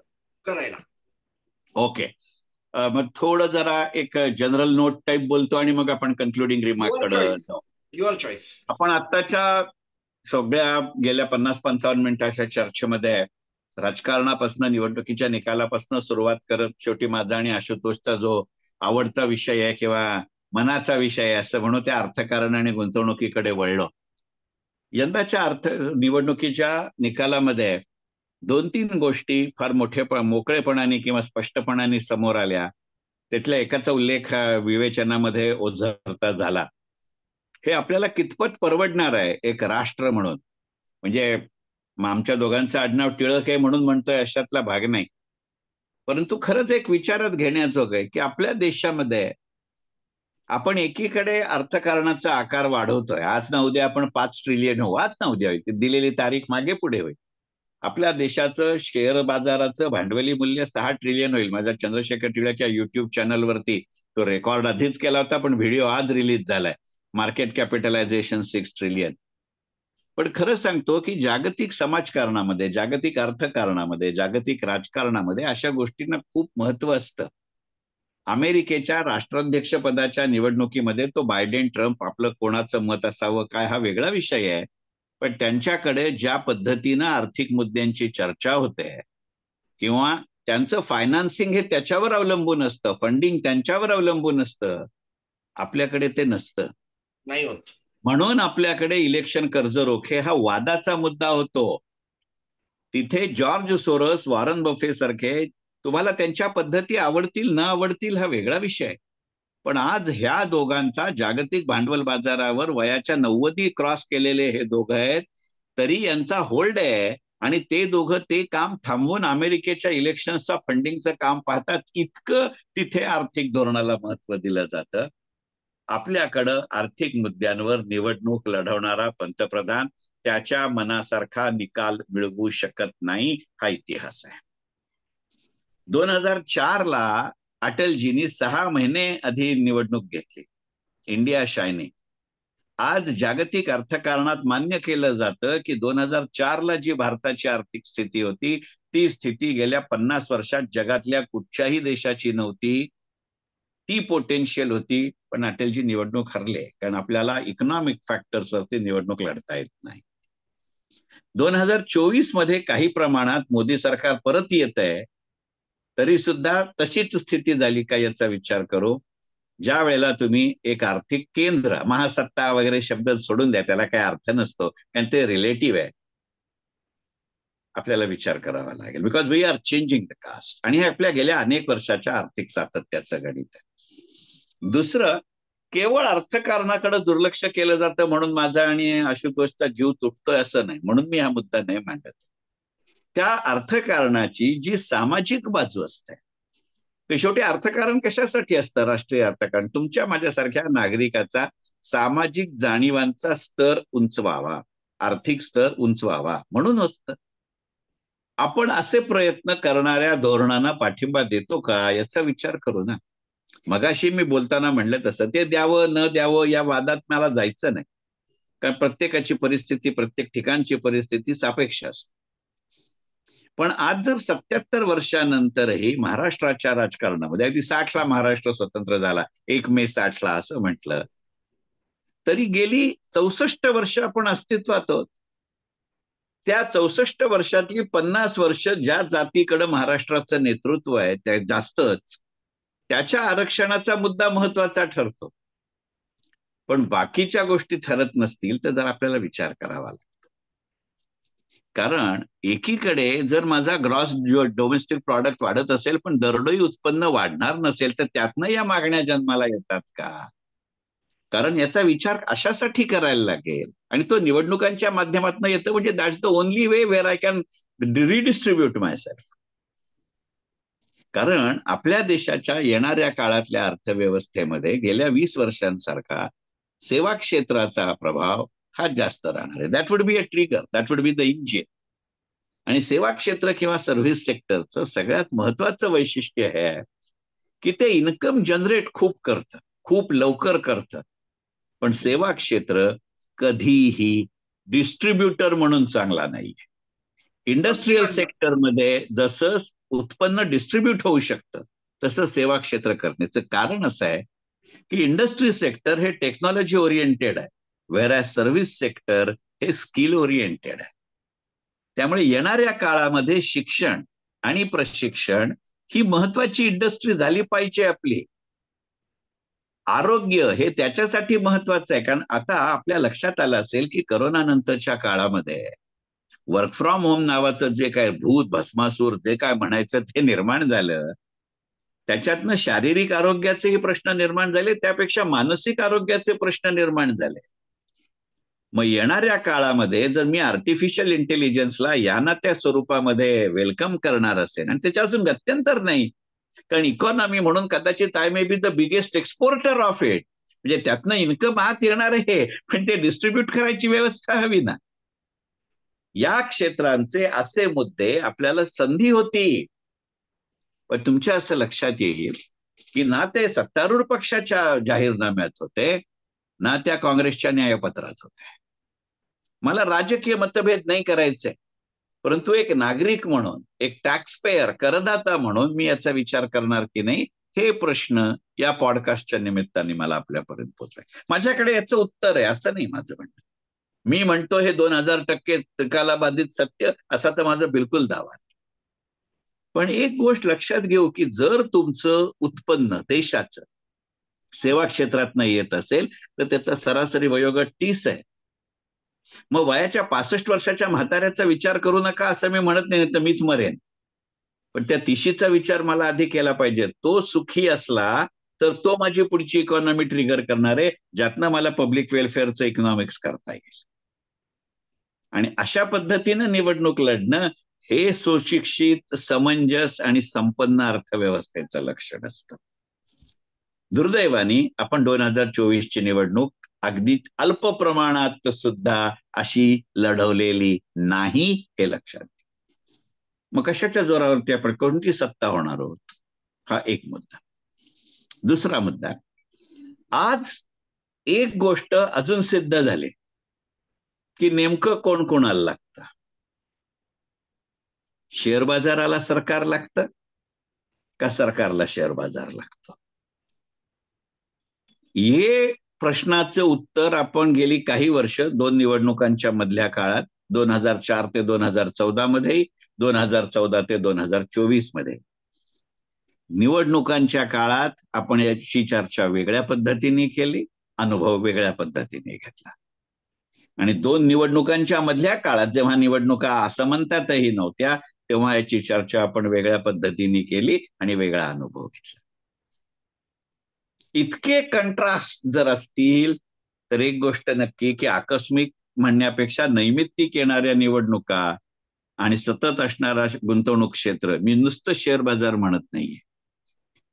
करायला. ओके, मग थोडं जरा एक जनरल नोट टाईप बोलतो आणि मग आपण कन्क्लुडिंग रिमार्क कडे जाऊ. Your choice. आपण आत्ताच्या सगळ्या गेल्या 50-55 मिनिटाच्या चर्चेमध्ये राजकारणापासून निवडणुकीच्या निकालापासून सुरुवात करत शेवटी माझा आणि आशुतोषचा जो आवडता विषय आहे किंवा मनाचा विषय आहे असं म्हणून त्या अर्थकारण आणि गुंतवणुकीकडे वळलो. यंदाच्या निवडणुकीच्या निकालामध्ये 2-3 गोष्टी फार मोकळेपणाने किंवा स्पष्टपणाने समोर आल्या. त्यातल्या एकाचा उल्लेख विवेचनामध्ये ओझरता झाला. हे आपल्याला कितपत परवडणार आहे एक राष्ट्र म्हणून, म्हणजे आमच्या दोघांचं आडनाव टिळक आहे म्हणून म्हणतोय अशातला भाग नाही, परंतु खरंच एक विचारात घेण्याजोग आहे की आपल्या देशामध्ये आपण एकीकडे अर्थकारणाचा आकार वाढवतोय. आज ना उद्या आपण 5 ट्रिलियन होऊ, आज ना उद्या दिलेली तारीख मागे पुढे होईल. आपल्या देशाचं शेअर बाजाराचं भांडवली मूल्य 6 ट्रिलियन होईल. माझ्या चंद्रशेखर टिळकच्या युट्यूब चॅनलवरती तो रेकॉर्ड आधीच केला होता, पण व्हिडिओ आज रिलीज झालाय. Market capitalisation 6 trillion. पण खरं सांगतो की जागतिक समाजकारणामध्ये, जागतिक अर्थकारणामध्ये, जागतिक राजकारणामध्ये अशा गोष्टींना खूप महत्व असतं. अमेरिकेच्या राष्ट्राध्यक्ष पदाच्या निवडणुकीमध्ये तो बायडेन ट्रम्प आपलं कोणाचं मत असावं काय हा वेगळा विषय आहे, पण त्यांच्याकडे ज्या पद्धतीनं आर्थिक मुद्द्यांची चर्चा होते किंवा त्यांचं फायनान्सिंग हे त्याच्यावर अवलंबून असतं, फंडिंग त्यांच्यावर अवलंबून असतं, आपल्याकडे ते नसतं. नाही होत. म्हणून आपल्याकडे इलेक्शन कर्ज रोखे हा वादाचा मुद्दा होतो. तिथे जॉर्ज सोरस, वॉरन बफे सारखे तुम्हाला त्यांच्या पद्धती आवडतील न आवडतील हा वेगळा विषय आहे, पण आज ह्या दोघांचा जागतिक भांडवल बाजारावर वयाच्या 90 क्रॉस केलेले हे दोघं आहेत, तरी यांचा होल्ड आहे. आणि ते दोघं ते काम थांबवून अमेरिकेच्या इलेक्शनचा फंडिंगचं काम पाहतात. इतकं तिथे आर्थिक धोरणाला महत्व दिलं जातं. आपल्याकडं आर्थिक मुद्द्यांवर निवडणूक लढवणारा पंतप्रधान त्याच्या मनासारखा निकाल मिळवू शकत नाही, हा इतिहास आहे. 2004 ला अटलजींनी 6 महिने आधी निवडणूक घेतली, इंडिया शायनिंग. आज जागतिक अर्थकारणात मान्य केलं जातं की 2004 ला जी भारताची आर्थिक स्थिती होती ती स्थिती गेल्या 50 वर्षात जगातल्या कुठच्याही देशाची नव्हती. ती पोटेन्शियल होती, पण अटलजी निवडणूक हरले कारण आपल्याला इकॉनॉमिक फॅक्टर्स वरती निवडणूक लढता येत नाही. 2024 मध्ये काही प्रमाणात मोदी सरकार परत येत आहे, तरी सुद्धा तशीच स्थिती झाली का याचा विचार करू. ज्या वेळेला तुम्ही एक आर्थिक केंद्र, महासत्ता वगैरे शब्द सोडून द्या, त्याला काही अर्थ नसतो कारण ते रिलेटिव्ह आहे. आपल्याला विचार करावा लागेल because we are changing the cost, आणि हे आपल्या गेल्या अनेक वर्षाच्या आर्थिक सातत्याचं गणित आहे. दुसरं, केवळ अर्थकारणाकडे दुर्लक्ष केलं जातं म्हणून माझा आणि आशुतोषचा जीव तुटतोय असं नाही, म्हणून मी हा मुद्दा नाही मांडत. त्या अर्थकारणाची जी सामाजिक बाजू असते, ते शेवटी अर्थकारण कशासाठी असतं? राष्ट्रीय अर्थकारण तुमच्या माझ्यासारख्या नागरिकाचा सामाजिक जाणीवांचा स्तर उंचवावा, आर्थिक स्तर उंचवावा म्हणून असतं. आपण असे प्रयत्न करणाऱ्या धोरणांना पाठिंबा देतो का याचा विचार करू ना. मगाशी मी बोलताना म्हणलं तसं ते द्यावं न द्यावं या वादात मला जायचं नाही. कारण प्रत्येकाची परिस्थिती, प्रत्येक ठिकाणची परिस्थिती सापेक्ष असते. पण आज जर 77 वर्षानंतरही महाराष्ट्राच्या राजकारणामध्ये, अगदी 60ला महाराष्ट्र स्वतंत्र झाला, 1 मे 60ला असं म्हटलं, तरी गेली 64 वर्ष आपण अस्तित्वात आहोत. त्या 64 वर्षातली 50 वर्ष ज्या जातीकडे महाराष्ट्राचं नेतृत्व आहे त्या जास्तच, त्याच्या आरक्षणाचा मुद्दा महत्वाचा ठरतो. पण बाकीच्या गोष्टी ठरत नसतील तर जर आपल्याला विचार करावा लागतो. कारण एकीकडे जर माझा ग्रॉस डोमेस्टिक प्रॉडक्ट वाढत असेल पण दरडोई उत्पन्न वाढणार नसेल तर त्यातनं या मागण्या जन्माला येतात का? कारण याचा विचार अशासाठी करायला लागेल आणि तो निवडणुकांच्या माध्यमातून येतो, म्हणजे that's the only way wear I can redistribute my self. कारण आपल्या देशाच्या येणाऱ्या काळातल्या अर्थव्यवस्थेमध्ये गेल्या 20 वर्षांसारखा सेवा क्षेत्राचा प्रभाव हा जास्त राहणार आहे. That would be a trigger, that would be the engine. आणि सेवा क्षेत्र किंवा सर्व्हिस सेक्टरचं सगळ्यात महत्वाचं वैशिष्ट्य हे आहे की ते इन्कम जनरेट खूप करतं, खूप लवकर करतं. पण सेवा क्षेत्र कधीही डिस्ट्रीब्युटर म्हणून चांगला नाहीये. इंडस्ट्रीयल सेक्टरमध्ये जसं उत्पन्न डिस्ट्रीब्यूट होऊ शकतं तसं सेवा क्षेत्र करण्याचं कारण असं आहे की इंडस्ट्री सेक्टर हे टेक्नॉलॉजी ओरिएंटेड आहे, व्हेअर सर्व्हिस सेक्टर हे स्किल ओरिएंटेड आहे. त्यामुळे येणाऱ्या काळामध्ये शिक्षण आणि प्रशिक्षण ही महत्वाची इंडस्ट्री झाली पाहिजे आपली. आरोग्य हे त्याच्यासाठी महत्वाचं आहे, कारण आता आपल्या लक्षात आलं असेल की करोना नंतरच्या काळामध्ये वर्क फ्रॉम होम नावाचं जे काय भूत भस्मासूर जे काय म्हणायचं ते निर्माण झालं. त्याच्यातनं शारीरिक आरोग्याचेही प्रश्न निर्माण झाले, त्यापेक्षा मानसिक आरोग्याचे प्रश्न निर्माण झाले. मग येणाऱ्या काळामध्ये जर मी आर्टिफिशियल इंटेलिजन्सला या ना त्या स्वरूपामध्ये वेलकम करणार असेल, आणि त्याच्या अजून गत्यंतर नाही, कारण इकॉनॉमी म्हणून कदाचित I may be the biggest exporter of it, म्हणजे त्यातनं इन्कम आत येणार आहे पण ते डिस्ट्रीब्यूट करायची व्यवस्था हवी ना. या क्षेत्रांचे असे मुद्दे आपल्याला संधी होती. पण तुमच्या असं लक्षात येईल की ना ते सत्तारूढ पक्षाच्या जाहीरनाम्यात होते ना त्या काँग्रेसच्या न्यायपत्रात होते. मला राजकीय मतभेद नाही करायचे, परंतु एक नागरिक म्हणून, एक टॅक्स पेयर करदाता म्हणून मी याचा विचार करणार की नाही, हे प्रश्न या पॉडकास्टच्या निमित्ताने मला आपल्यापर्यंत पोहोचले. माझ्याकडे याचं उत्तर आहे असं नाही माझं म्हणणं. मी म्हणतो हे 2000% त्रिकालाबाधित सत्य असा तर माझा बिलकुल दावा नाही. पण एक गोष्ट लक्षात घेऊ की जर तुमचं उत्पन्न देशाचं सेवा क्षेत्रातनं येत असेल तर त्याचा सरासरी वयोगट 30 आहे. मग वयाच्या 65 वर्षाच्या म्हाताऱ्याचा विचार करू नका असं मी म्हणत नाही, तर मीच मरेन. पण त्या 30चा विचार मला आधी केला पाहिजे. तो सुखी असला तर तो माझी पुढची इकॉनॉमी ट्रिगर करणार आहे, ज्यातनं मला पब्लिक वेलफेअरचं इकॉनॉमिक्स करता येईल. आणि अशा पद्धतीनं निवडणूक लढणं हे सुशिक्षित, समंजस आणि संपन्न अर्थव्यवस्थेचं लक्षण असतं. दुर्दैवाने आपण 2024ची निवडणूक अगदी अल्प प्रमाणात सुद्धा अशी लढवलेली नाही, हे लक्षात. मग कशाच्या जोरावरती आपण कोणती सत्ता होणार आहोत, हा एक मुद्दा. दुसरा मुद्दा, आज एक गोष्ट अजून सिद्ध झाली की नेमकं कोण कोणाला लागतं. शेअर बाजाराला सरकार लागतं का सरकारला शेअर बाजार लागतो? हे प्रश्नाचं उत्तर आपण गेली काही वर्ष 2 निवडणुकांच्या मधल्या काळात 2004 ते 2014 मध्ये, 2014 ते 2024 मध्ये, निवडणुकांच्या काळात आपण याची चर्चा वेगळ्या पद्धतीने केली, अनुभव वेगळ्या पद्धतीने घेतला. आणि 2 निवडणुकांच्या मधल्या काळात जेव्हा निवडणुका असमंतातही नव्हत्या तेव्हा याची चर्चा आपण वेगळ्या पद्धतीने केली आणि वेगळा अनुभव घेतला. इतके कंट्रास्ट जर असतील तर एक गोष्ट नक्की की आकस्मिक म्हणण्यापेक्षा नैमित्तिक येणाऱ्या निवडणुका आणि सतत असणारा गुंतवणूक क्षेत्र, मी नुसतं शेअर बाजार म्हणत नाहीये.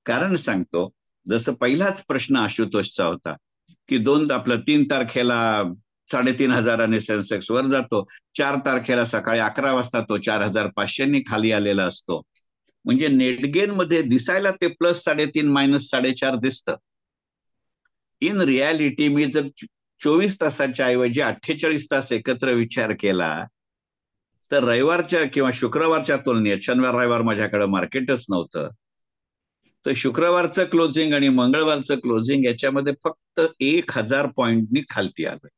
कारण सांगतो, जसं पहिलाच प्रश्न आशुतोषचा होता की 3 तारखेला 3500 सेन्सेक्स वर जातो, 4 तारखेला सकाळी 11 वाजता तो 4500 खाली आलेला असतो. म्हणजे नेटगेन मध्ये दिसायला ते +3.5 -4.5 दिसतं. इन रियालिटी मी जर 24 तासाच्या ऐवजी 48 तास एकत्र विचार केला तर रविवारच्या किंवा शुक्रवारच्या तुलनेत, शनिवार रविवार माझ्याकडे मार्केटच नव्हतं, तर शुक्रवारचं क्लोजिंग आणि मंगळवारचं क्लोजिंग याच्यामध्ये फक्त 1000 पॉइंटनी खालती आलं.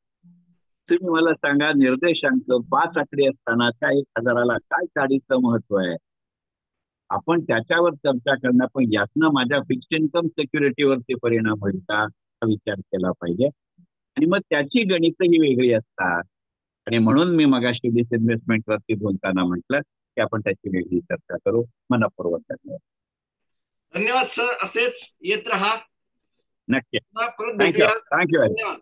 तुम्ही मला सांगा, निर्देशांक 5 आकडे असताना त्या 1000ला काय गाडीचं महत्व आहे? आपण त्याच्यावर चर्चा करणं, पण यातनं माझ्या फिक्स्ड इन्कम सिक्युरिटीवरती परिणाम होईल का हा विचार केला पाहिजे. आणि मग त्याची गणित ही वेगळी असतात. आणि म्हणून मी मगाशी डिसइन्व्हेस्टमेंट वरती बोलताना म्हटलं की आपण त्याची वेगळी चर्चा करू. मनःपूर्वक धन्यवाद. धन्यवाद सर, असेच येत राहा. नक्की. परत थँक्यू भेटूया. थँक्यू. धन्यवाद.